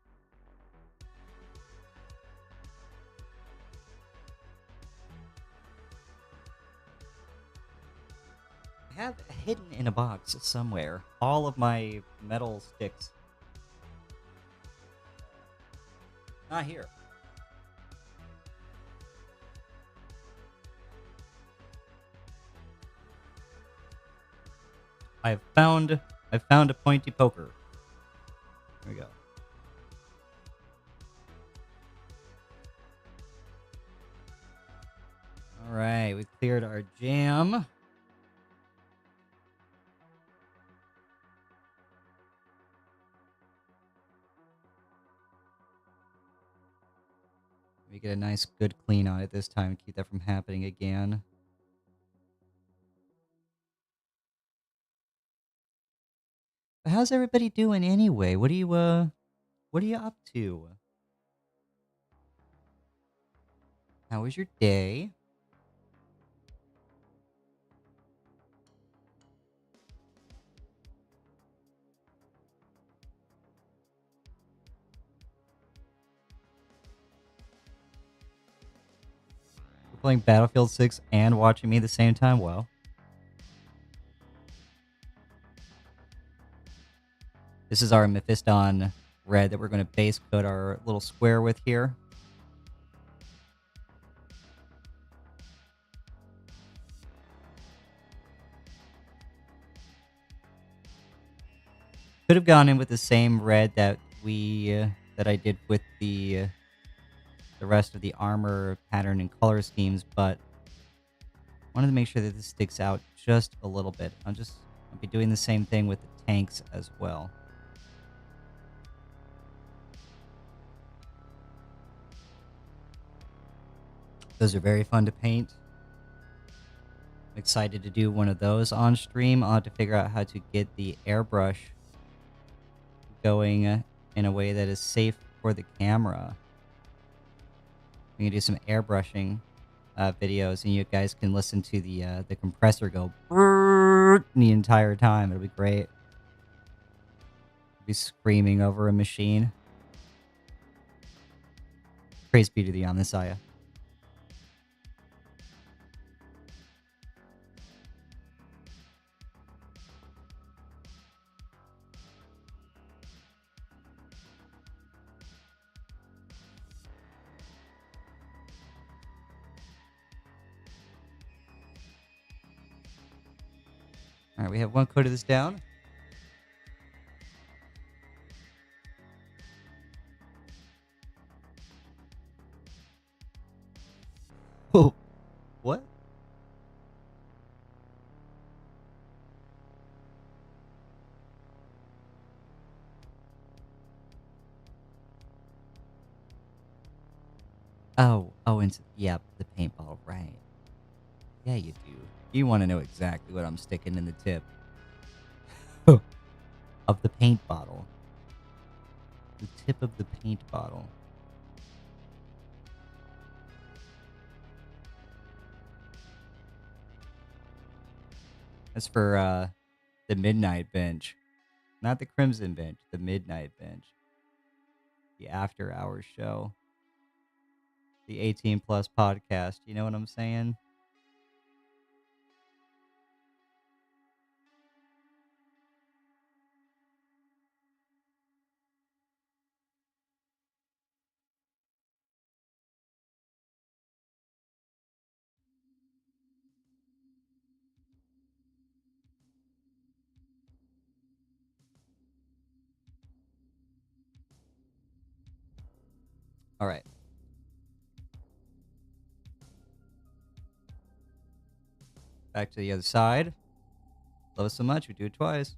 I have hidden in a box somewhere all of my metal sticks. Not here. I found a pointy poker. There we go. All right, we cleared our jam. We get a nice good clean on it this time. Keep that from happening again. But how's everybody doing anyway? What are you up to? How was your day? You're playing Battlefield 6 and watching me at the same time? Well. This is our Mephiston red that we're going to base coat our little square with here. Could have gone in with the same red that that I did with the rest of the armor pattern and color schemes, but wanted to make sure that this sticks out just a little bit. I'll be doing the same thing with the tanks as well. Those are very fun to paint. I'm excited to do one of those on stream. I'll have to figure out how to get the airbrush going in a way that is safe for the camera. We can do some airbrushing videos, and you guys can listen to the compressor go the entire time. It'll be great. I'll be screaming over a machine. Praise be to the Omnissiah. All right, we have one coat of this down. Oh, what? Oh, yeah, the paint bottle, right. Yeah, you do. You want to know exactly what I'm sticking in the tip of the paint bottle. The tip of the paint bottle. That's for the midnight bench. Not the crimson bench, the midnight bench. The after hours show. The 18 plus podcast. You know what I'm saying? All right. Back to the other side. Love it so much, we do it twice.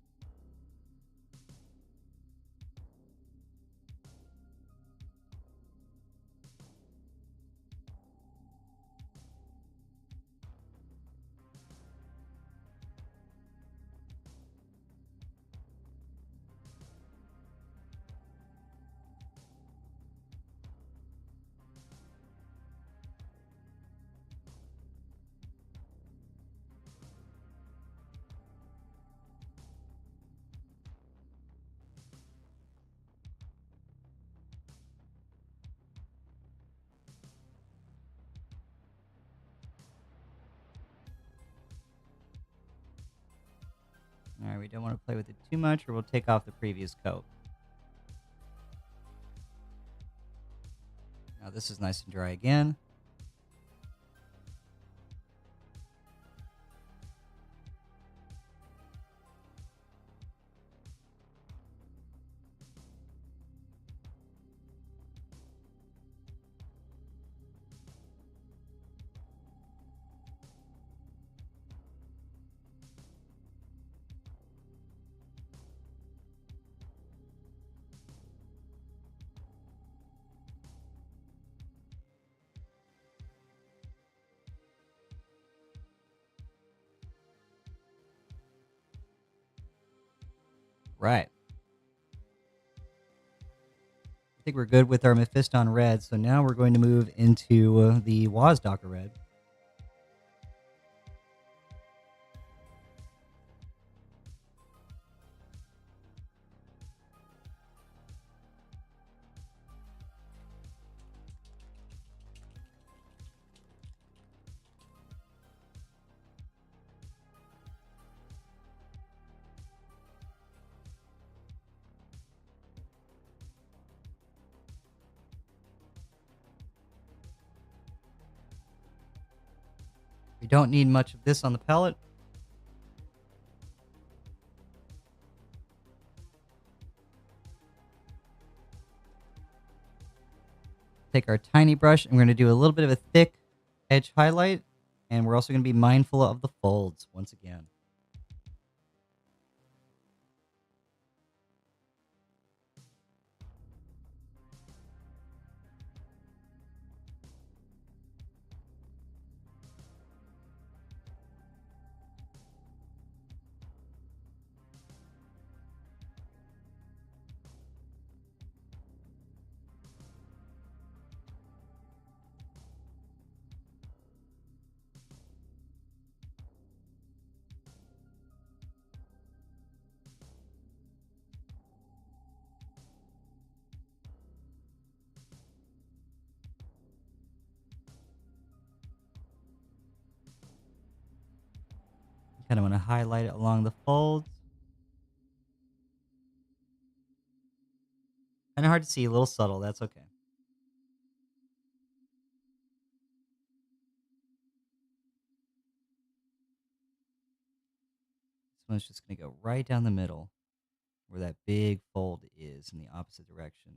Alright, we don't want to play with it too much, or we'll take off the previous coat. Now this is nice and dry again. Right. I think we're good with our Mephiston red, so now we're going to move into the Wazdocker red. We don't need much of this on the palette. Take our tiny brush, and we're going to do a little bit of a thick edge highlight, and we're also going to be mindful of the folds once again. Kind of want to highlight it along the folds. Kind of hard to see, a little subtle. That's okay. This one's just going to go right down the middle where that big fold is in the opposite direction.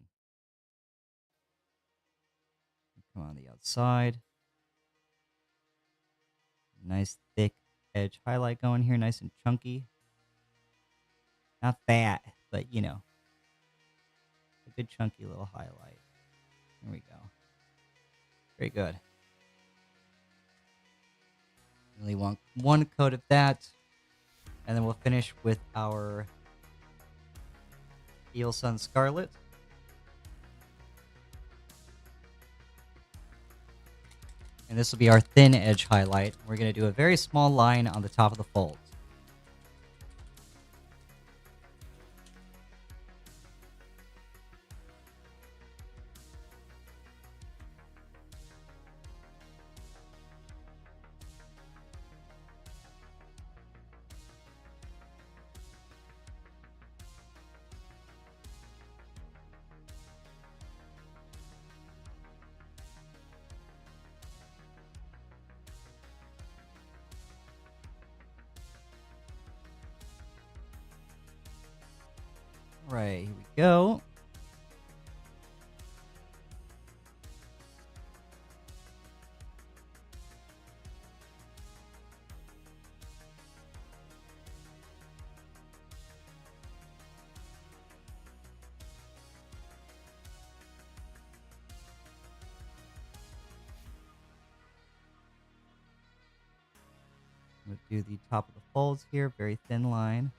Come on the outside. Nice thick edge highlight going here, nice and chunky. Not fat, but you know, a good chunky little highlight. There we go. Very good. Really want one coat of that, and then we'll finish with our Eel Sun Scarlet. And this will be our thin edge highlight. We're going to do a very small line on the top of the folds. All right, here we go. We'll do the top of the folds here, very thin line.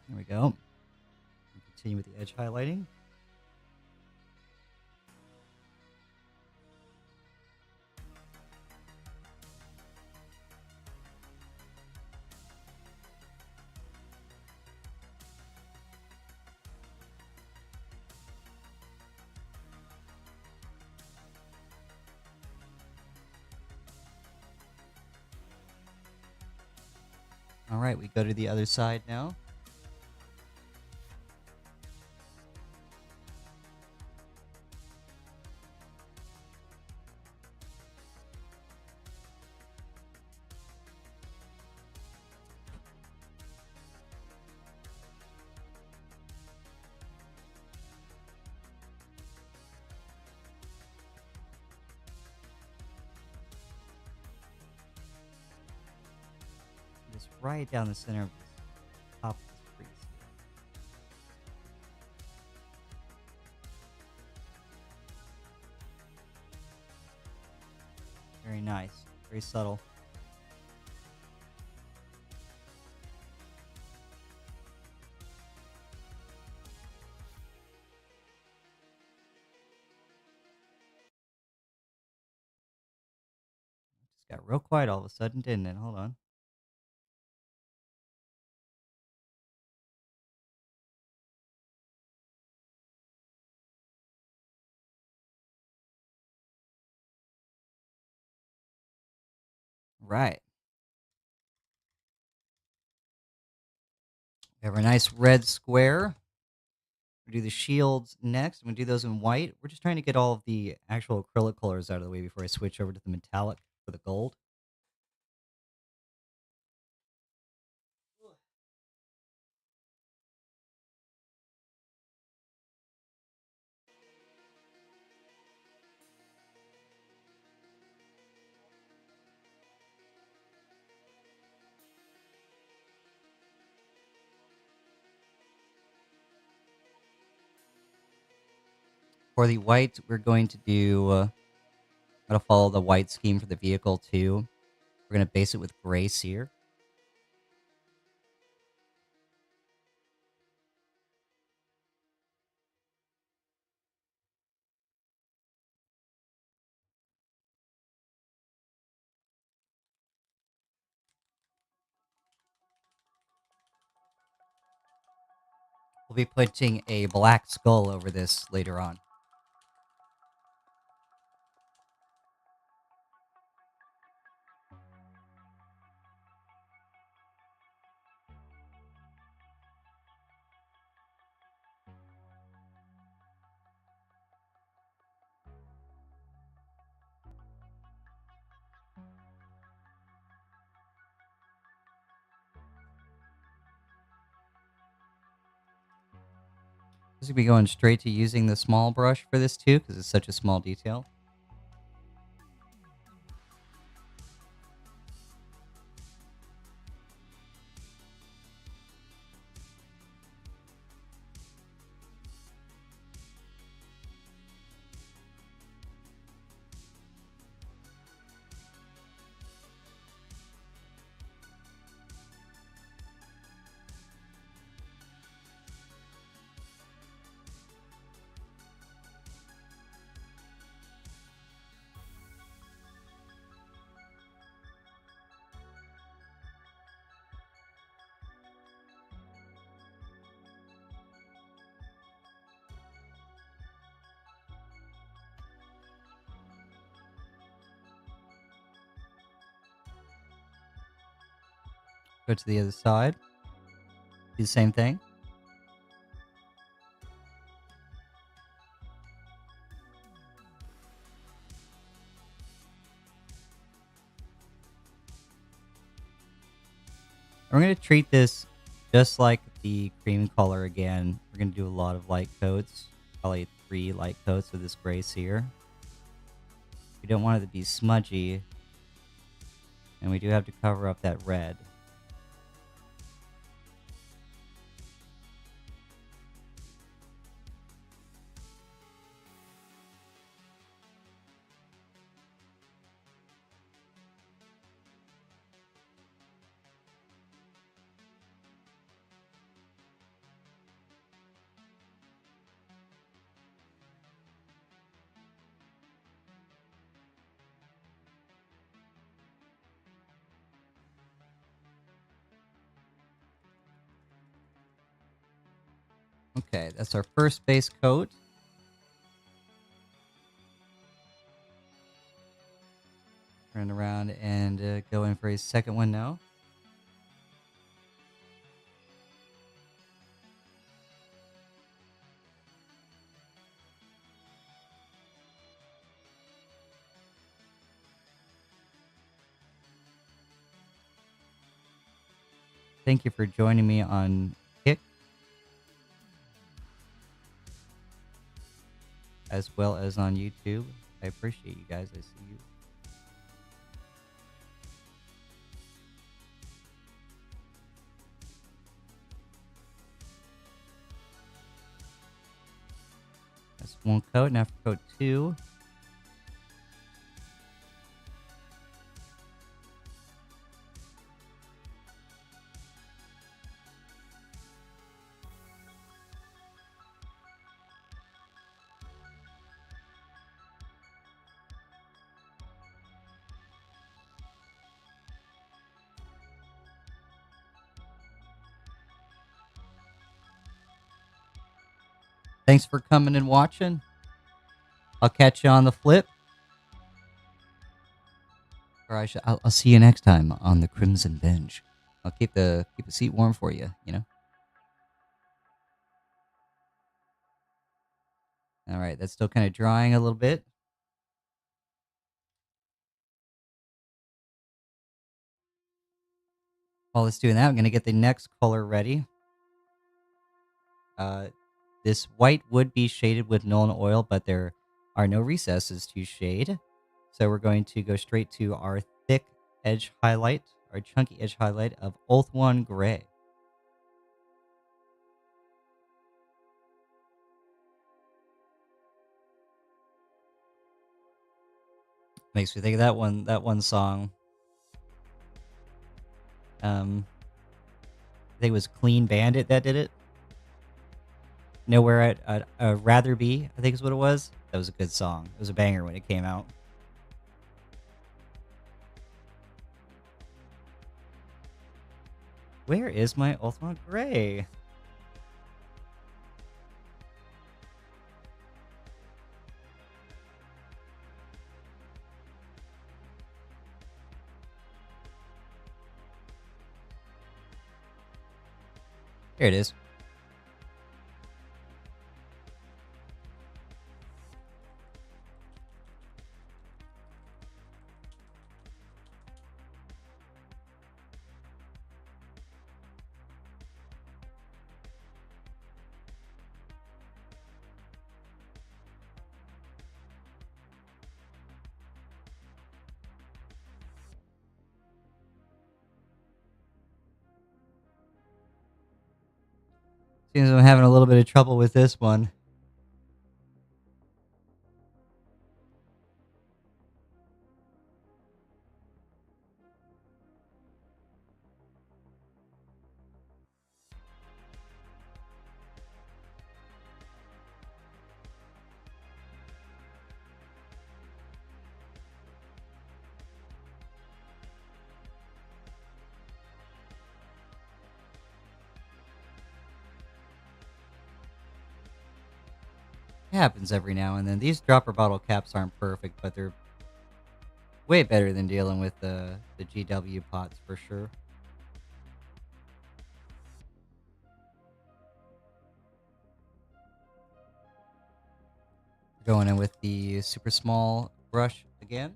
There we go. Continue with the edge highlighting. All right, we go to the other side now. Just right down the center of this top of this crease. Very nice. Very subtle. Just got real quiet all of a sudden, didn't it? Hold on. Right. We have a nice red square. We do the shields next. I'm going to do those in white. We're just trying to get all of the actual acrylic colors out of the way before I switch over to the metallic for the gold. For the white, we're going to do, I'm going to follow the white scheme for the vehicle too. We're going to base it with gray sear. We'll be putting a black skull over this later on. This will be going straight to using the small brush for this too, because it's such a small detail. Go to the other side. Do the same thing. We're going to treat this just like the cream color again. We're going to do a lot of light coats, probably 3 light coats of this gray sear. We don't want it to be smudgy, and we do have to cover up that red. Okay, that's our first base coat. Turn around and go in for a second one now. Thank you for joining me on Kick, as well as on YouTube. I appreciate you guys. I see you. That's one coat. Now for coat 2. Thanks for coming and watching. I'll catch you on the flip. Or I'll see you next time on the Crimson Bench. I'll keep the seat warm for you, you know? All right, that's still kind of drying a little bit. While it's doing that, I'm going to get the next color ready. This white would be shaded with Nuln Oil, but there are no recesses to shade. So we're going to go straight to our thick edge highlight, our chunky edge highlight of Ulthuan Gray. Makes me think of that one song. I think it was Clean Bandit that did it. Nowhere I'd Rather Be, I think is what it was. That was a good song. It was a banger when it came out. Where is my Ulthuan Gray? Here it is. Seems I'm having a little bit of trouble with this one. It happens every now and then. These dropper bottle caps aren't perfect, but they're way better than dealing with the GW pots for sure. Going in with the super small brush again.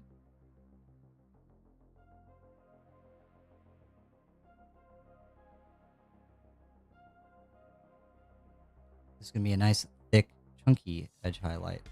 This is going to be a nice, thick, chunky edge highlight.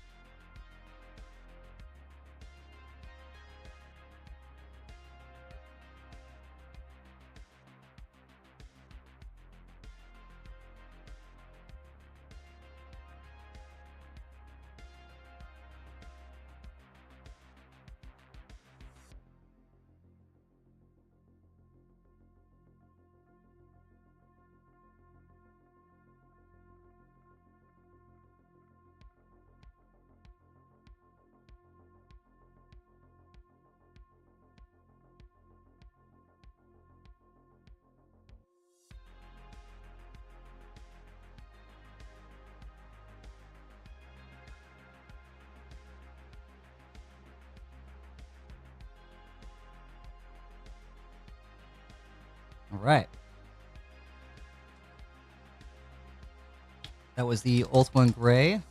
All right. That was the Ulthuan Gray.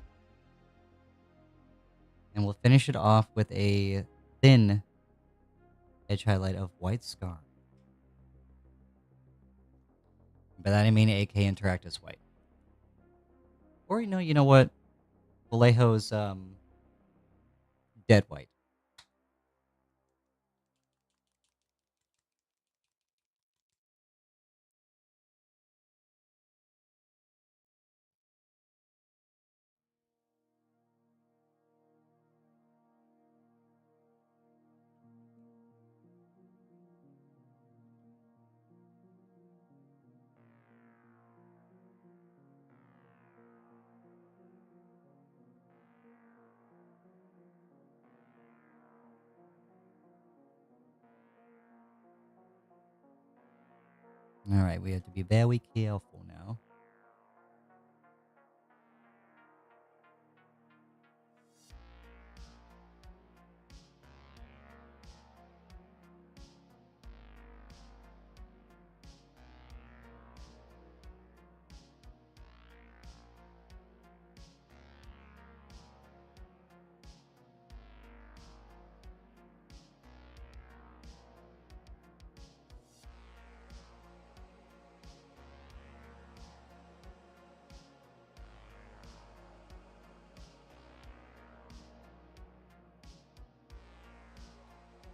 And we'll finish it off with a thin edge highlight of White Scar. By that I mean AK Interact is white. Or you know what? Vallejo's dead white. All right, we have to be very careful now.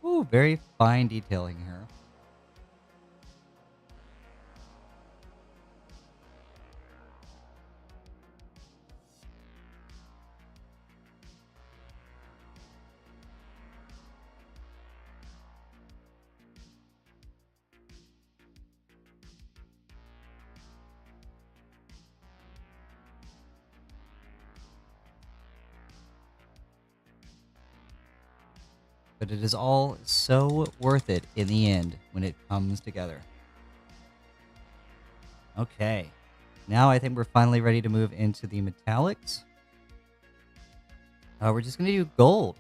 Ooh, very fine detailing here. But it is all so worth it in the end when it comes together. Okay. Now I think we're finally ready to move into the metallics. We're just going to do gold.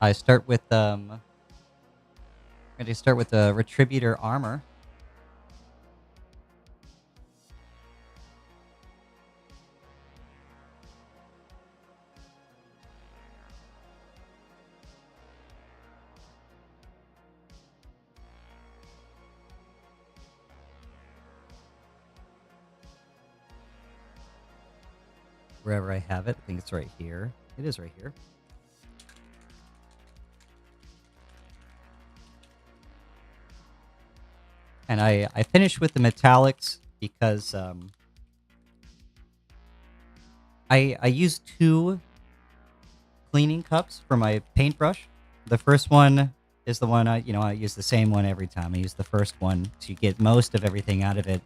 I start with I'm going to start with the Retributor armor. Wherever I have it. I think it's right here. It is right here. And I finished with the metallics because I used 2 cleaning cups for my paintbrush. The first one is the one I use the same one every time. I use the first one to get most of everything out of it.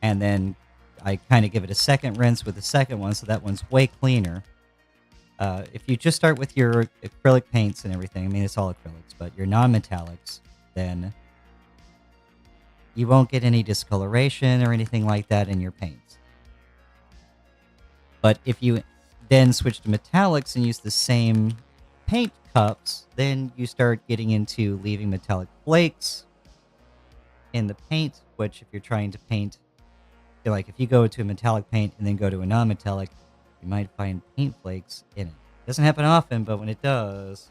And then I kind of give it a second rinse with the second one, so that one's way cleaner. If you just start with your acrylic paints and everything, I mean, it's all acrylics, but your non-metallics, then you won't get any discoloration or anything like that in your paints. But if you then switch to metallics and use the same paint cups, then you start getting into leaving metallic flakes in the paint, which if you're trying to paint, like if you go to a metallic paint and then go to a non-metallic, you might find paint flakes in it. Doesn't happen often, but when it does,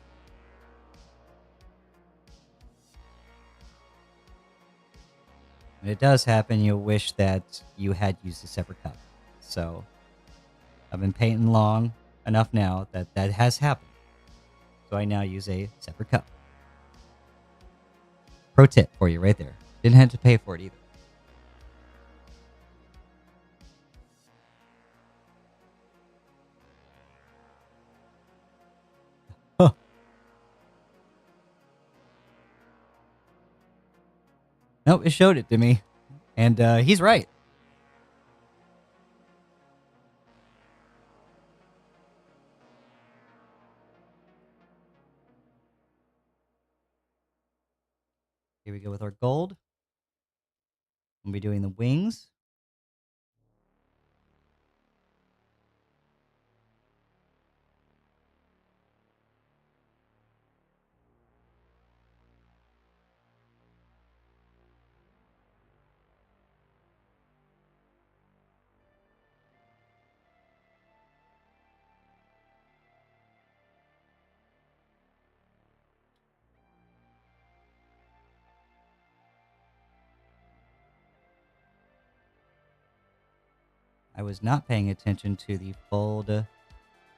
happen, you'll wish that you had used a separate cup. So I've been painting long enough now that that has happened. So I now use a separate cup. Pro tip for you right there. Didn't have to pay for it either. Huh. Nope, it showed it to me. And he's right. Here we go with our gold. We'll be doing the wings. I was not paying attention to the fold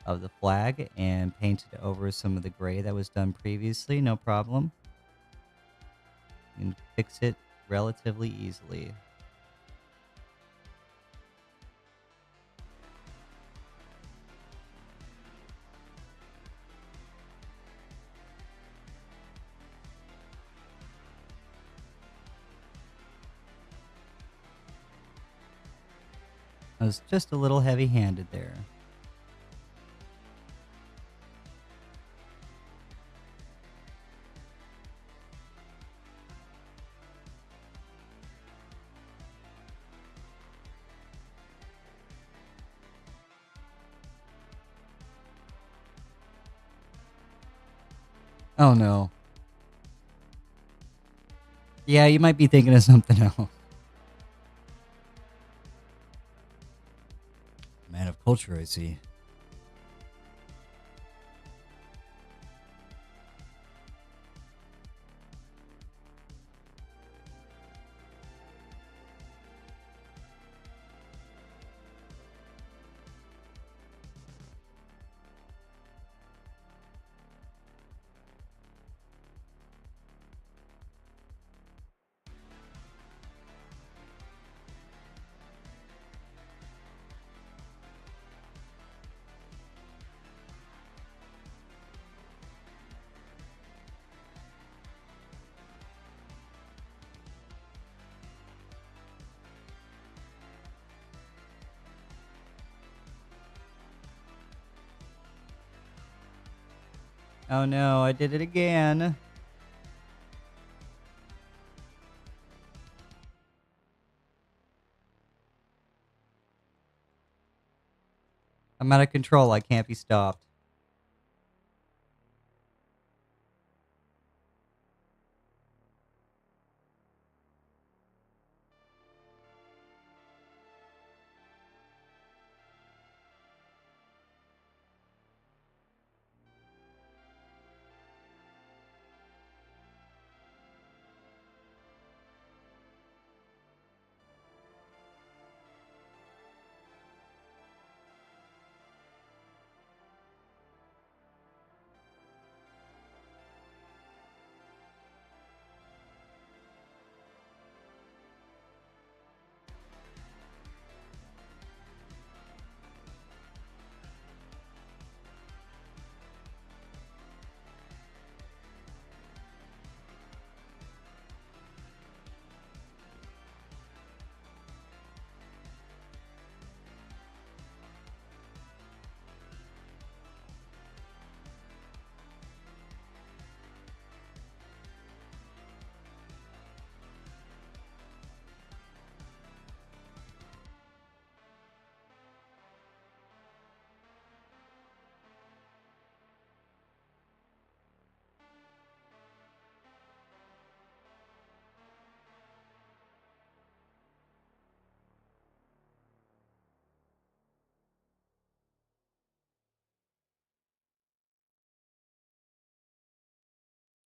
of the flag and painted over some of the gray that was done previously. No problem. You can fix it relatively easily. I was just a little heavy-handed there. Oh no. Yeah, you might be thinking of something else. Man of culture, I see. Oh no, I did it again. I'm out of control. I can't be stopped.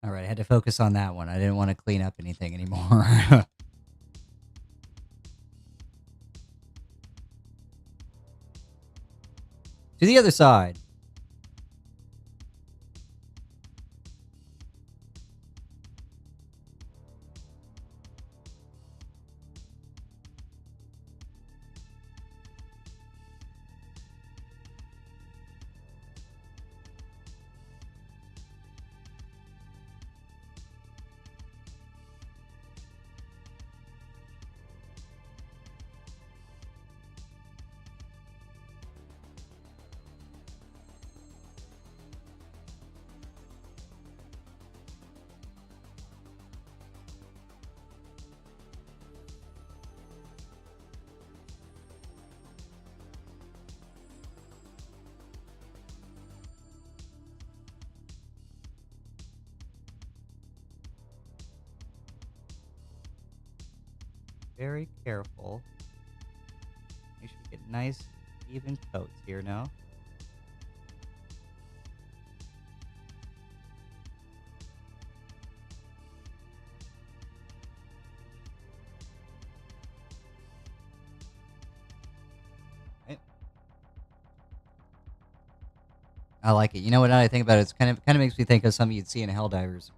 All right, I had to focus on that one. I didn't want to clean up anything anymore. To the other side. Very careful. Make sure we get nice, even coats here now. I like it. You know what? Now I think about it, it's kind of makes me think of something you'd see in Helldivers.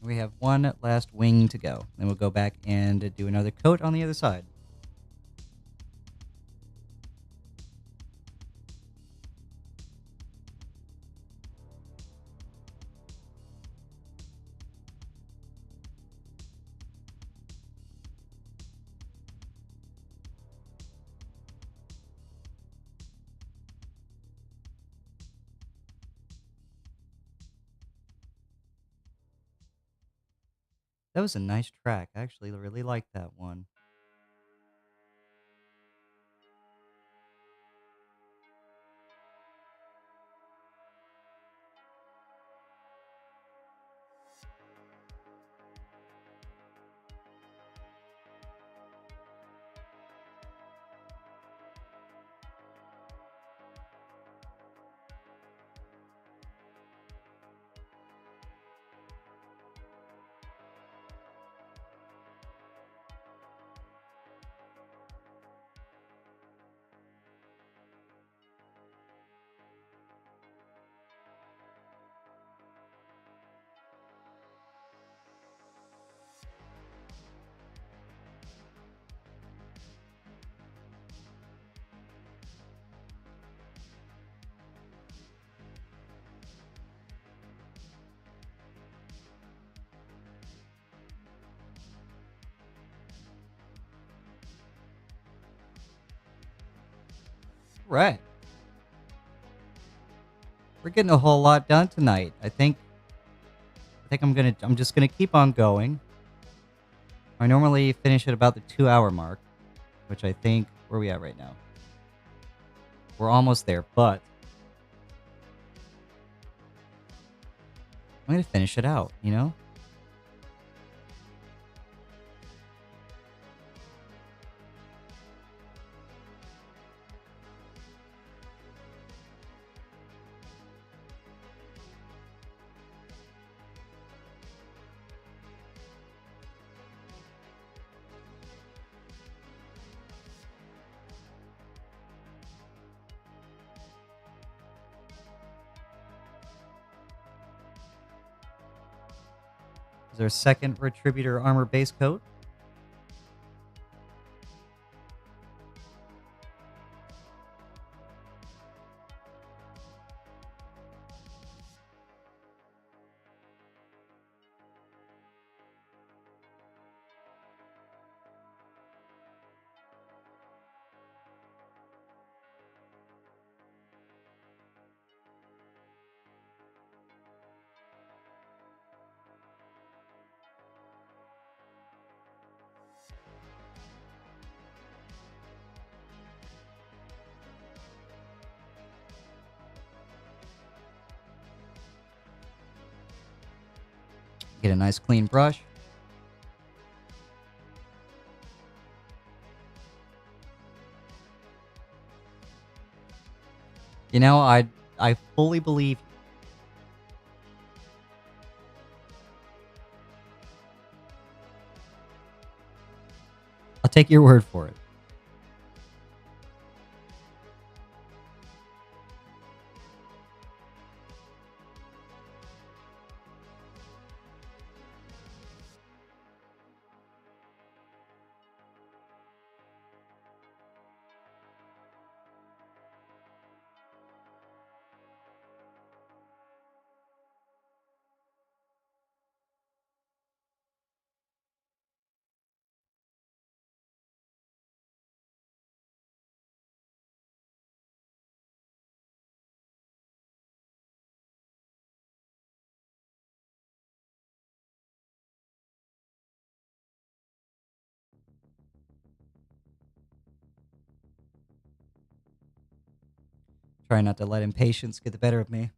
We have one last wing to go. Then we'll go back and do another coat on the other side. That was a nice track. I actually really liked that one. Right. We're getting a whole lot done tonight. I'm just gonna keep on going. I normally finish at about the 2 hour mark, which I think, where are we at right now? We're almost there, but I'm gonna finish it out, you know? Is there a second Retributor armor base coat? Get a nice clean brush. You know, I fully believe you. I'll take your word for it. Try not to let impatience get the better of me.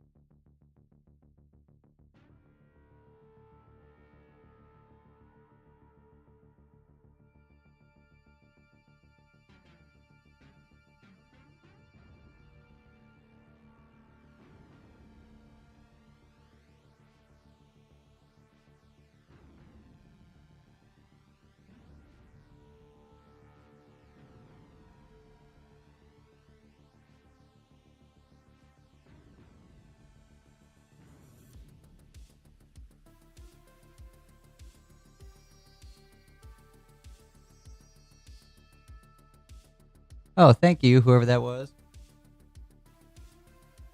Oh, thank you, whoever that was.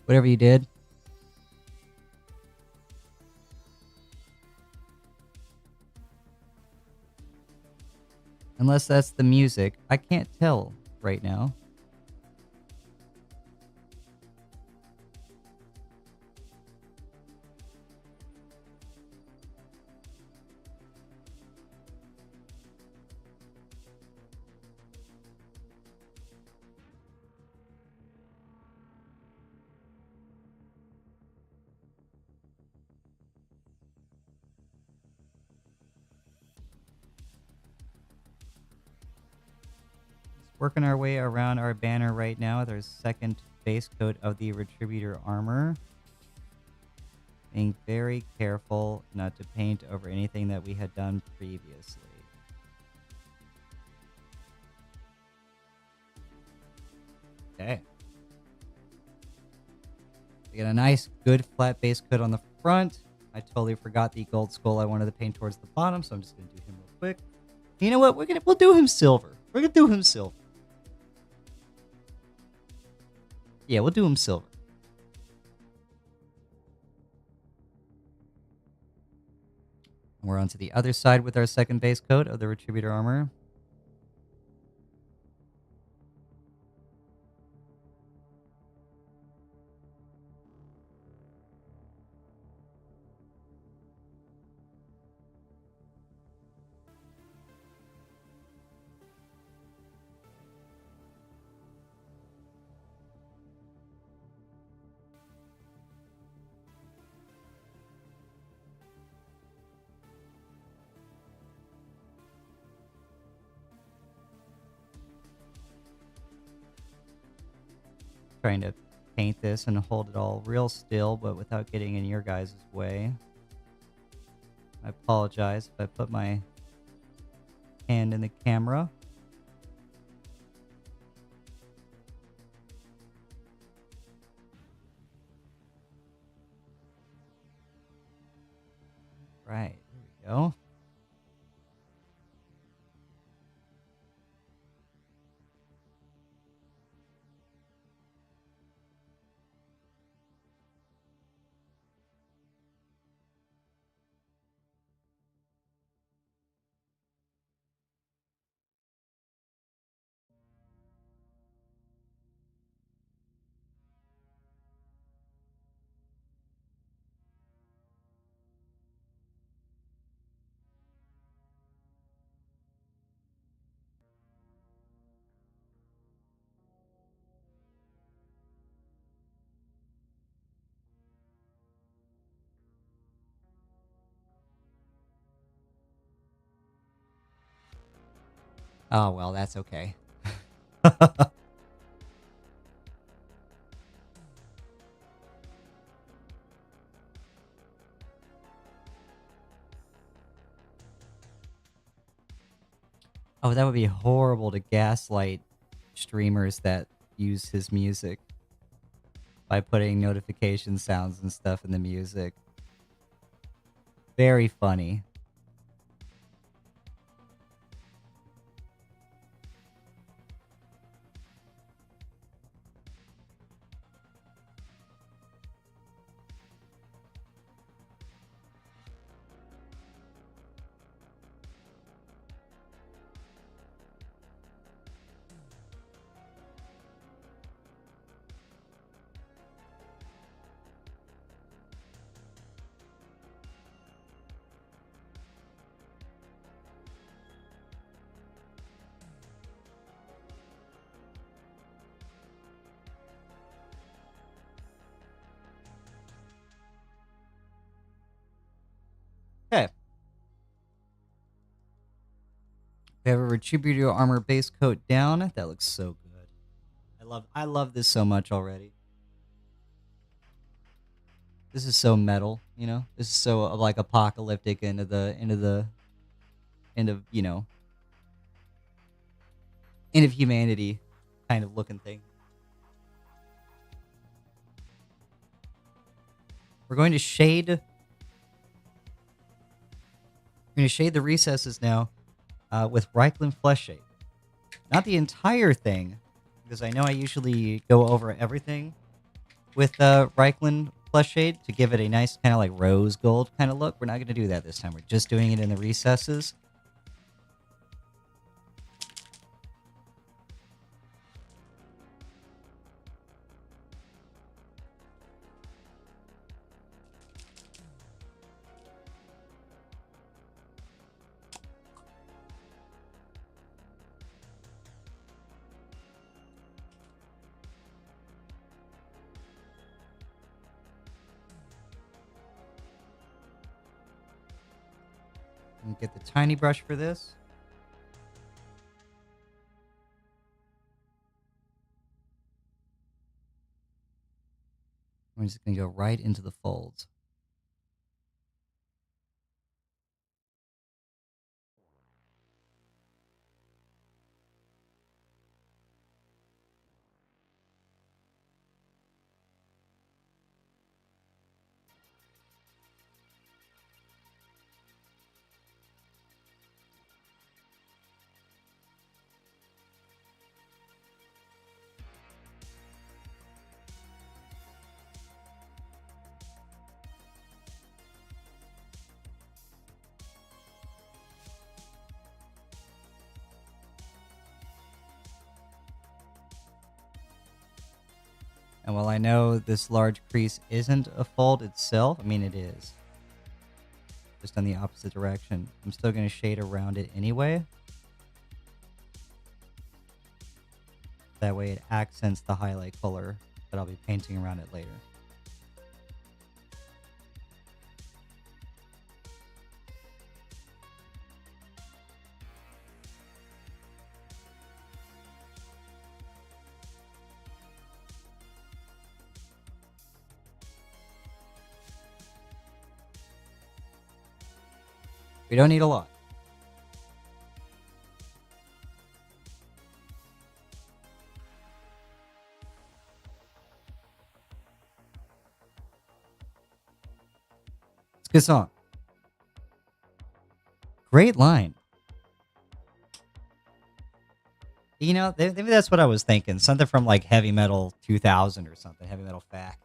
Whatever you did. Unless that's the music. I can't tell right now. Working our way around our banner right now. There's second base coat of the Retributor armor. Being very careful not to paint over anything that we had done previously. Okay. We got a nice, good flat base coat on the front. I totally forgot the gold skull I wanted to paint towards the bottom, so I'm just gonna do him real quick. You know what? We'll do him silver. We're gonna do him silver. Yeah, we'll do him silver. We're on to the other side with our second base coat of the Retributor armor. Trying to paint this and hold it all real still, but without getting in your guys' way. I apologize if I put my hand in the camera. Right, there we go. Oh, well, that's okay. Oh, that would be horrible to gaslight streamers that use his music by putting notification sounds and stuff in the music. Very funny. We have a Retributor armor base coat down. That looks so good. I love this so much already. This is so metal, you know? This is so like apocalyptic into the end of, you know, end of humanity kind of looking thing. We're going to shade the recesses now with Reichland Flesh Shade. Not the entire thing, because I know I usually go over everything with Reichland Flesh Shade to give it a nice kind of like rose gold kind of look. We're not going to do that this time. We're just doing it in the recesses. And get the tiny brush for this. I'm just going to go right into the folds. And while I know this large crease isn't a fold itself, I mean it is, just on the opposite direction, I'm still going to shade around it anyway. That way it accents the highlight color that I'll be painting around it later. We don't need a lot. It's a good song. Great line. You know, maybe that's what I was thinking. Something from like Heavy Metal 2000 or something. Heavy Metal Fact.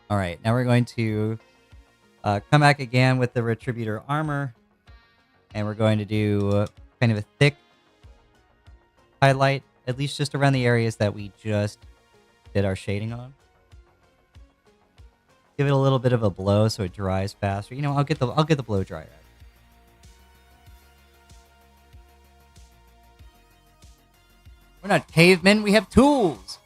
All right, now we're going to come back again with the Retributor armor. And we're going to do kind of a thick highlight, at least just around the areas that we just did our shading on. Give it a little bit of a blow so it dries faster. You know, I'll get the blow dryer out. We're not cavemen, we have tools.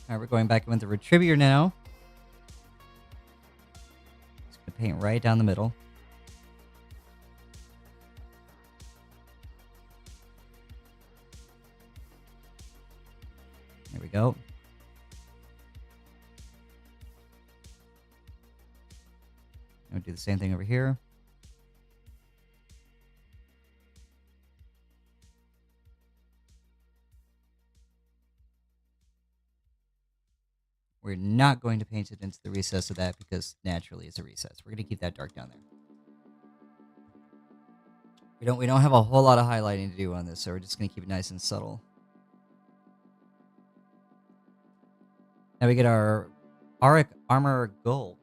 All right, we're going back in with the Retributor now. Just gonna paint right down the middle. There we go. We'll do the same thing over here. We're not going to paint it into the recess of that because naturally it's a recess. We're going to keep that dark down there. We don't have a whole lot of highlighting to do on this, so we're just going to keep it nice and subtle. Now we get our Auric Armor Gold.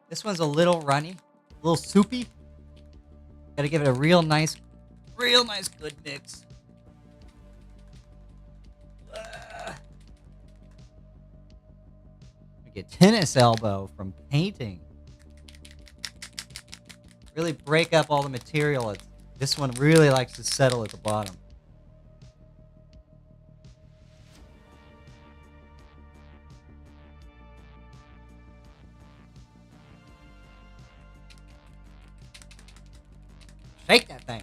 This one's a little runny, a little soupy. Gotta give it a real nice good mix. We get tennis elbow from painting. Really break up all the material. This one really likes to settle at the bottom. Shake that thing.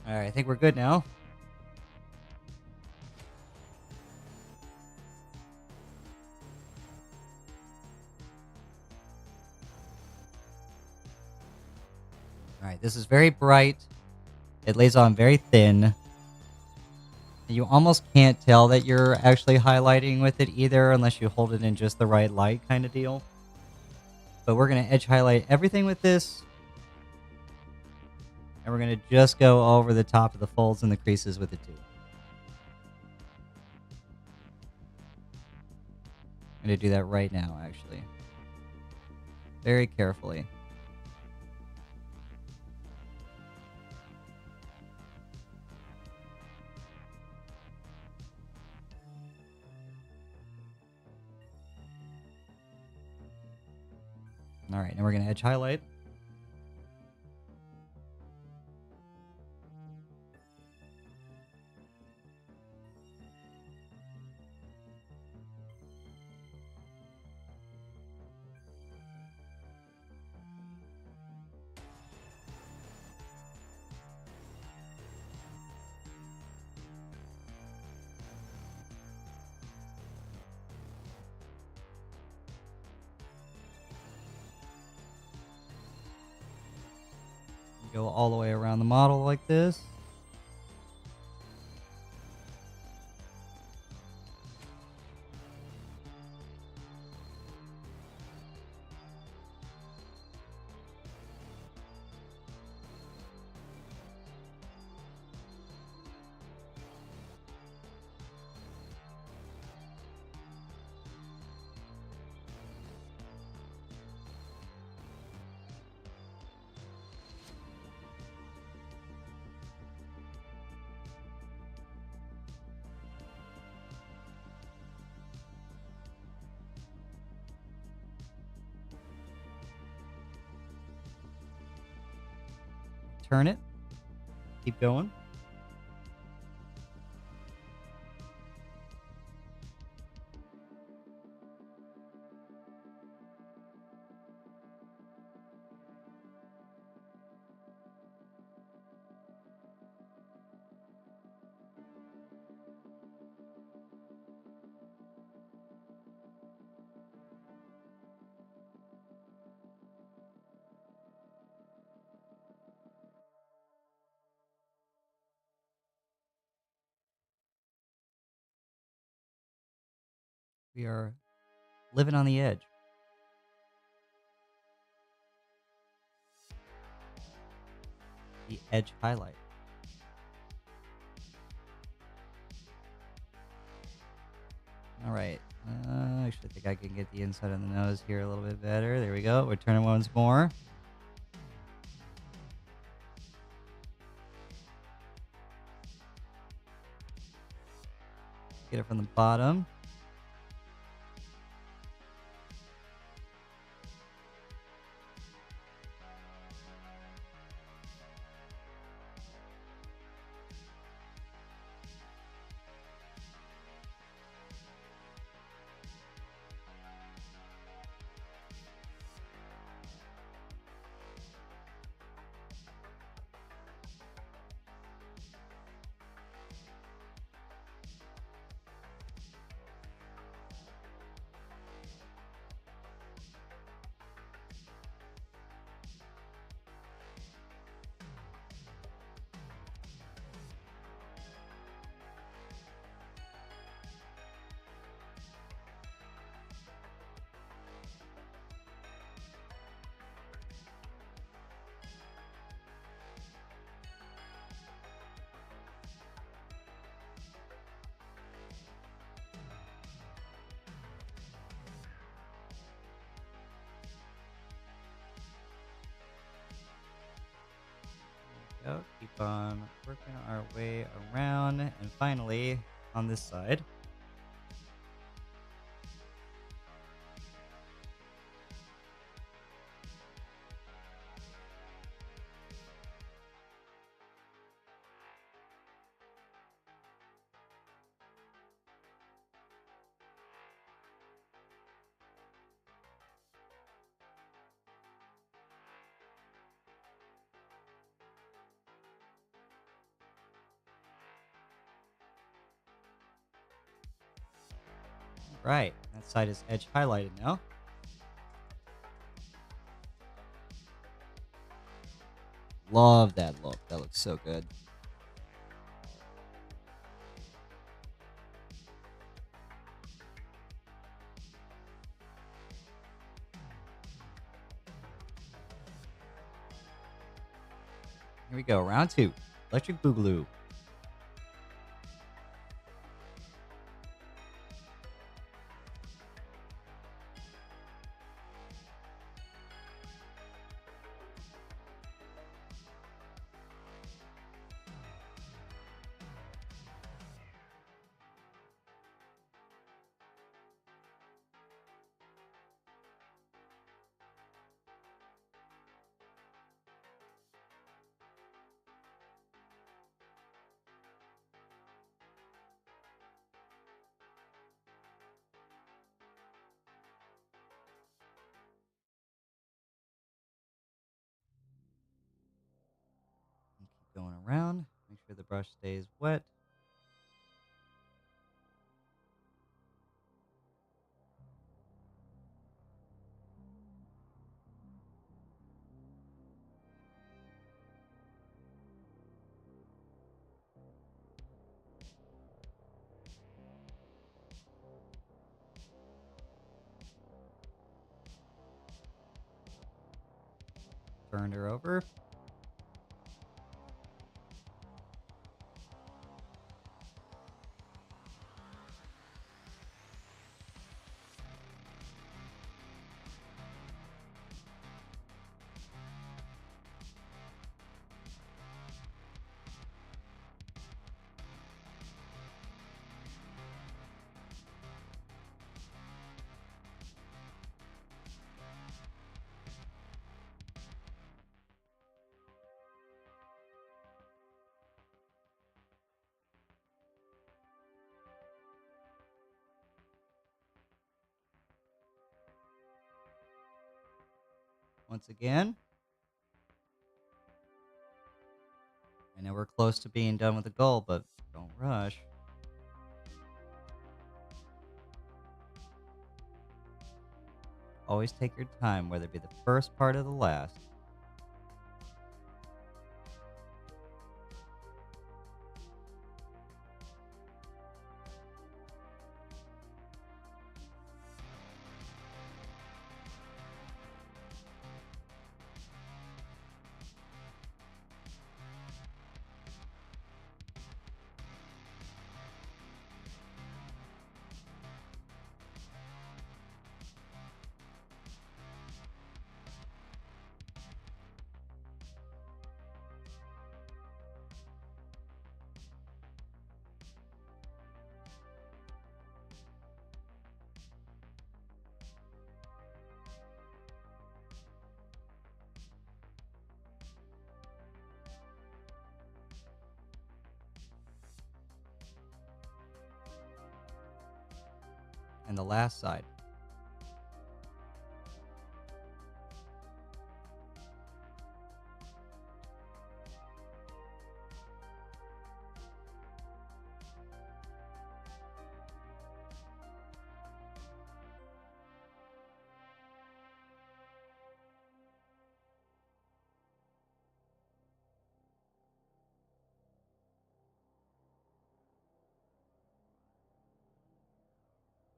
All right, I think we're good now. All right, this is very bright. It lays on very thin. You almost can't tell that you're actually highlighting with it either unless you hold it in just the right light kind of deal. But we're going to edge highlight everything with this. And we're going to just go over the top of the folds and the creases with it too. I'm going to do that right now, actually. Very carefully. All right, now we're going to edge highlight. Go all the way around the model like this. Turn it. Keep going. We are living on the edge. The edge highlight. All right. Actually, I think I can get the inside of the nose here a little bit better. There we go. We're turning once more. Get it from the bottom. go. Keep on working our way around. And finally, on this side. Right, that side is edge highlighted now. Love that look. That looks so good. Here we go, round 2. Electric Boogaloo. And keep going around. Make sure the brush stays wet. Turn her over. Once again. I know we're close to being done with the goal, but don't rush. Always take your time, whether it be the first part or the last. And the last side.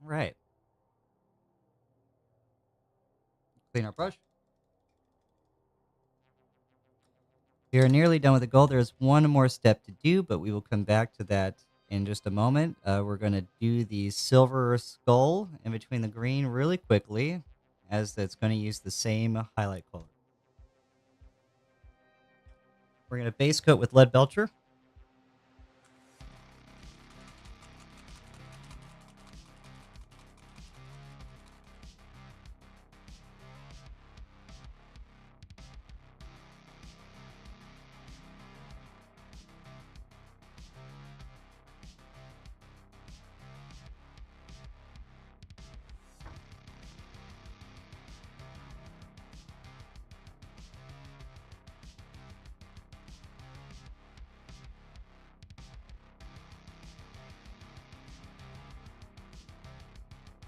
Right. Clean our brush. We are nearly done with the goal. There's one more step to do, but we will come back to that in just a moment. We're going to do the silver skull in between the green really quickly, as that's going to use the same highlight color. We're going to base coat with lead belcher.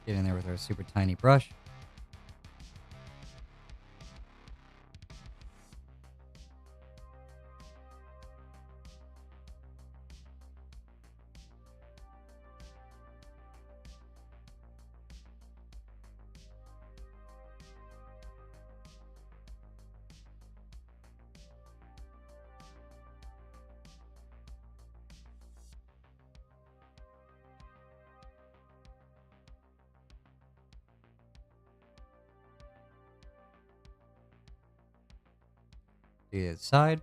Get in there with our super tiny brush. The other side.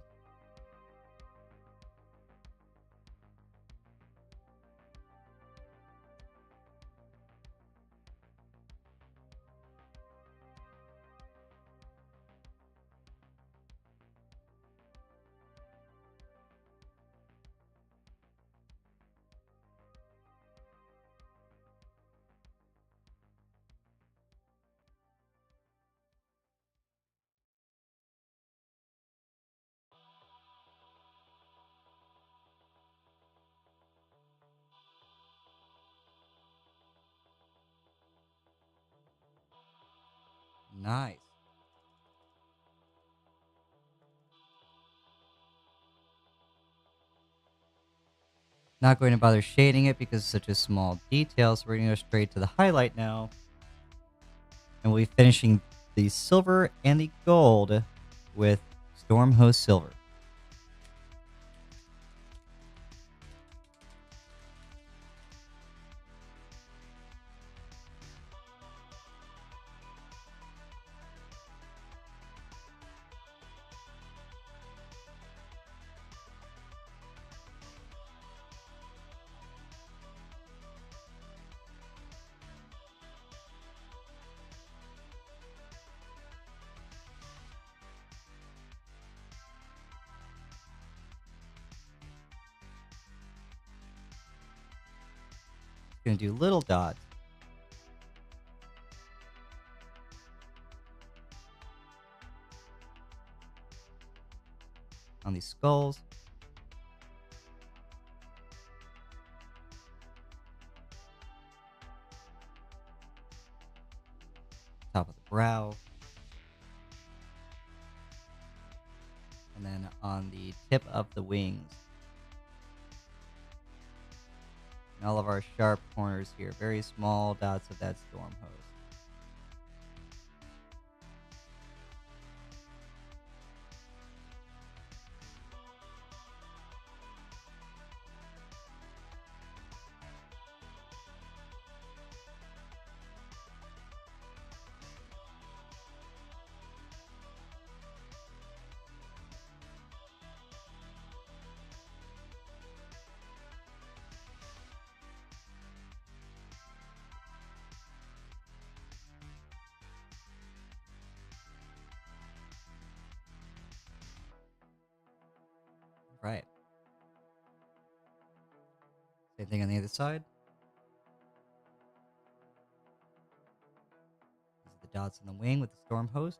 Nice. Not going to bother shading it because it's such a small detail, so we're going to go straight to the highlight now. And we'll be finishing the silver and the gold with Stormhost Silver. Going to do little dots on these skulls. Top of the brow. And then on the tip of the wings. And all of our sharp corners here. Very small dots of that storm hose. Right. Same thing on the other side. These are the dots on the wing with the storm host.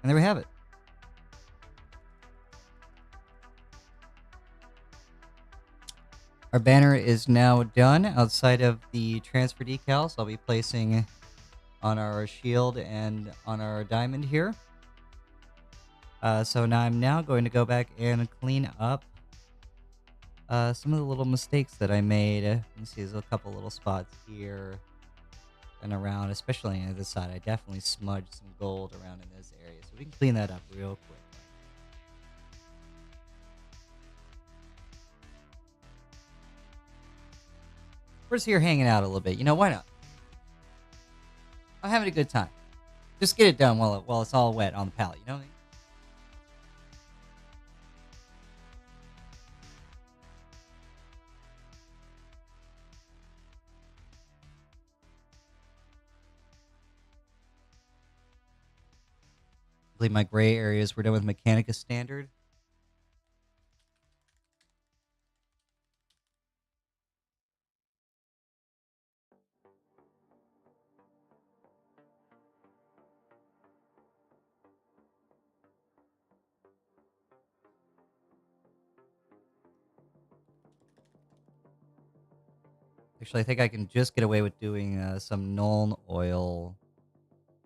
And there we have it. Our banner is now done outside of the transfer decals I'll be placing on our shield and on our diamond here. So now I'm going to go back and clean up some of the little mistakes that I made. You see there's a couple little spots here and around, especially on this side. I definitely smudged some gold around in this area. So we can clean that up real quick. We're just here hanging out a little bit. You know, why not? I'm having a good time. Just get it done while it's all wet on the palette. You know what I mean? I believe my gray areas were done with Mechanica Standard. Actually, I think I can just get away with doing some Nuln oil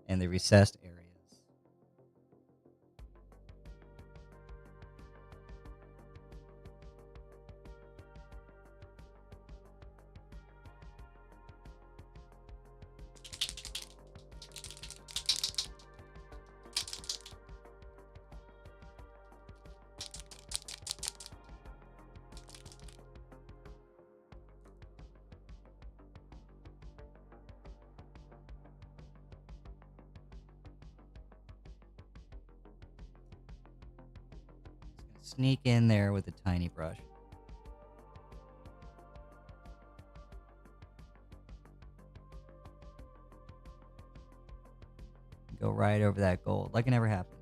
in the recessed areas. Sneak in there with a tiny brush. Go right over that gold like it never happened.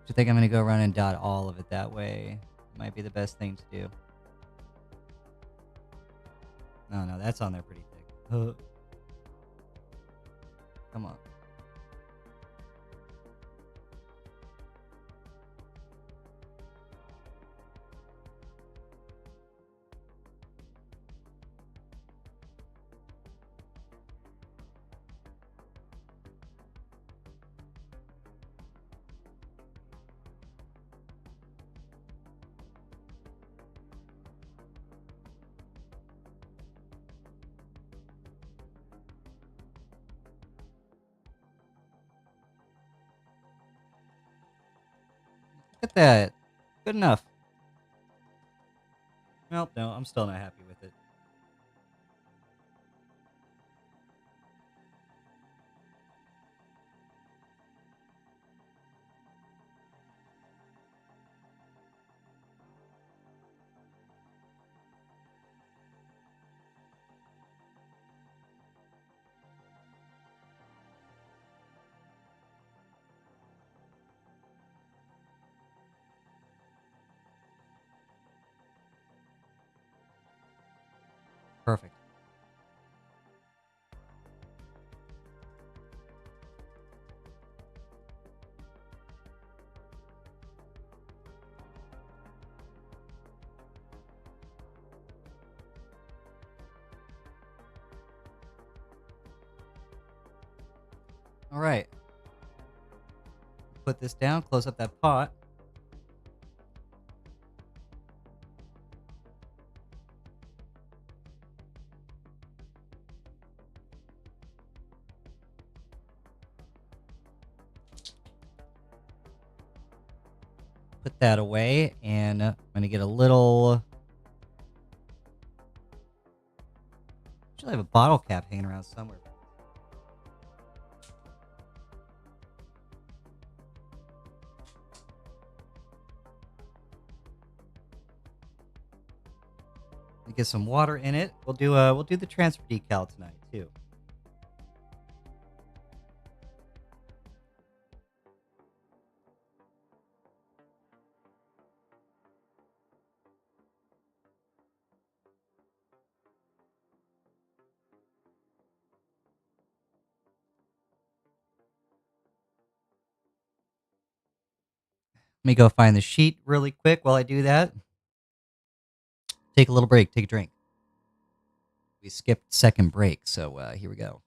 I think I'm going to go around and dot all of it that way. Might be the best thing to do. No, that's on there pretty thick. Come on. Look at that. Good enough. Well, no, I'm still not happy with it. Perfect. All right. Put this down, close up that pot. Put that away, and I'm going to get a little... Actually, I have a bottle cap hanging around somewhere. Get some water in it. We'll do the transfer decal tonight too. Let me go find the sheet really quick while I do that. Take a little break. Take a drink. We skipped second break, so here we go.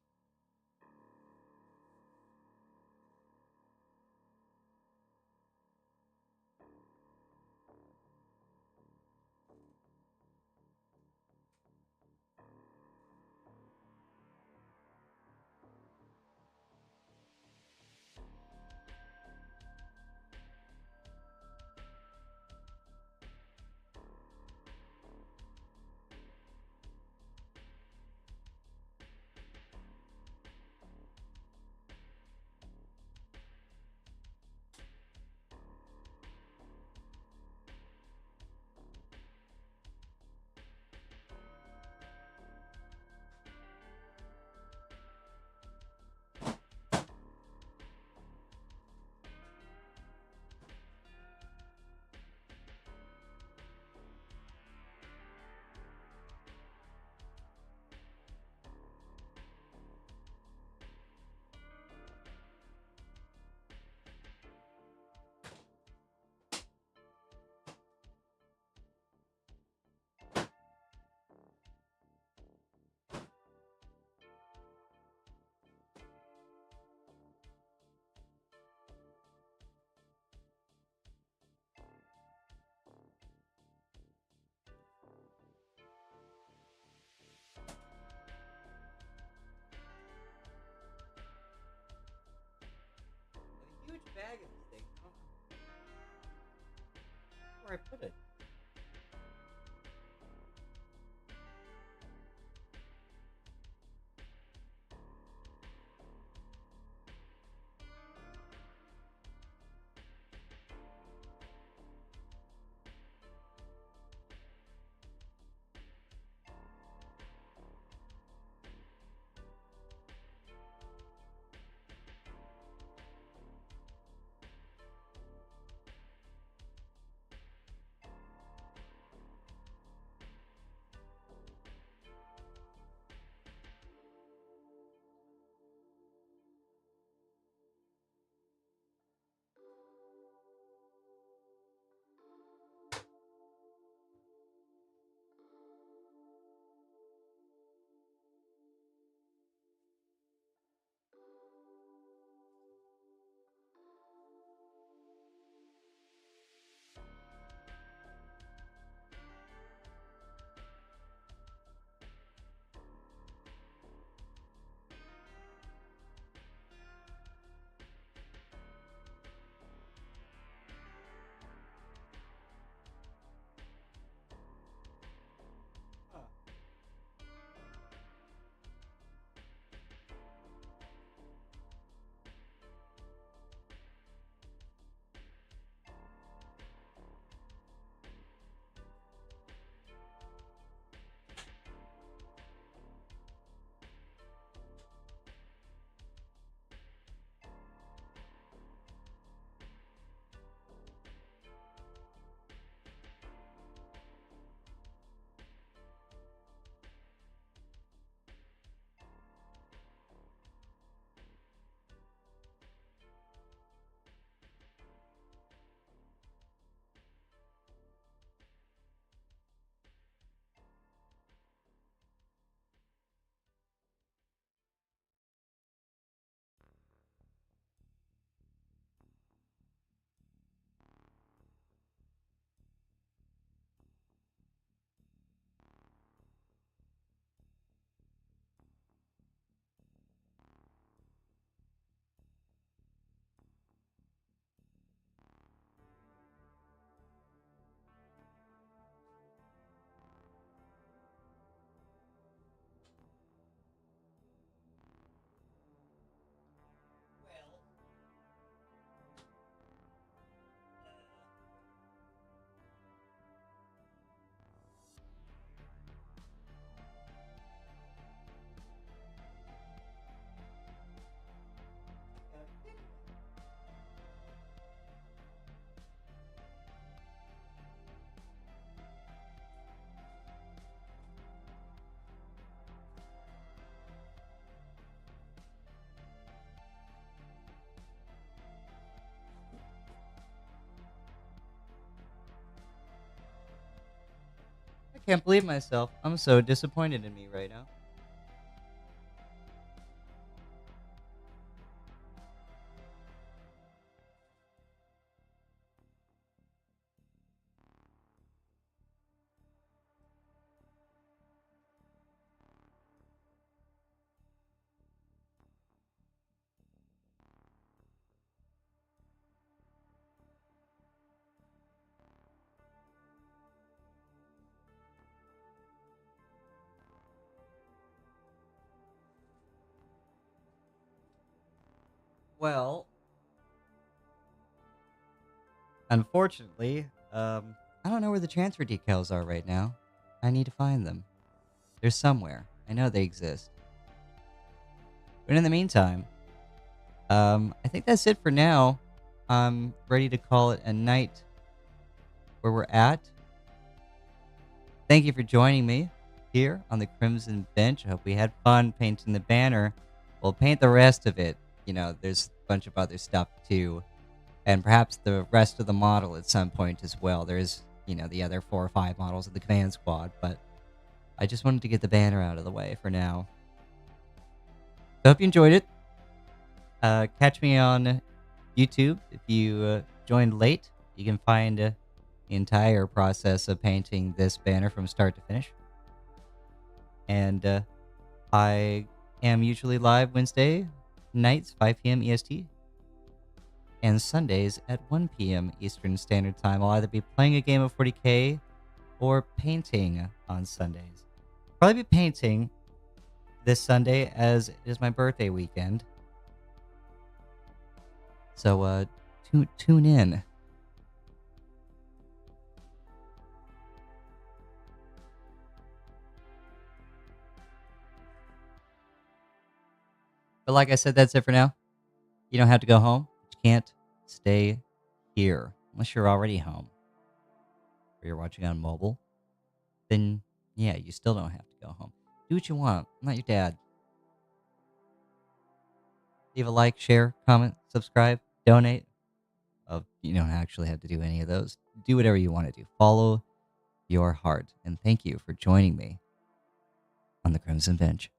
A huge bag of this thing. I don't know where I put it. can't believe myself. I'm so disappointed in me right now. Well, unfortunately, I don't know where the transfer decals are right now. I need to find them. They're somewhere. I know they exist. But in the meantime, I think that's it for now. I'm ready to call it a night where we're at. Thank you for joining me here on the Crimson Bench. I hope we had fun painting the banner. We'll paint the rest of it. You know, there's a bunch of other stuff too. And perhaps the rest of the model at some point as well. There's, the other 4 or 5 models of the command squad, but I just wanted to get the banner out of the way for now. So I hope you enjoyed it. Catch me on YouTube if you joined late. You can find the entire process of painting this banner from start to finish. And I am usually live Wednesday nights, 5 p.m. EST, and Sundays at 1 p.m. Eastern Standard Time. I'll either be playing a game of 40k or painting on Sundays. Probably be painting this Sunday as it is my birthday weekend. So tune in. But like I said, that's it for now. You don't have to go home. You can't stay here unless you're already home or you're watching on mobile. Then, yeah, you still don't have to go home. Do what you want. I'm not your dad. Leave a like, share, comment, subscribe, donate. You don't actually have to do any of those. Do whatever you want to do. Follow your heart. And thank you for joining me on the Crimson Bench.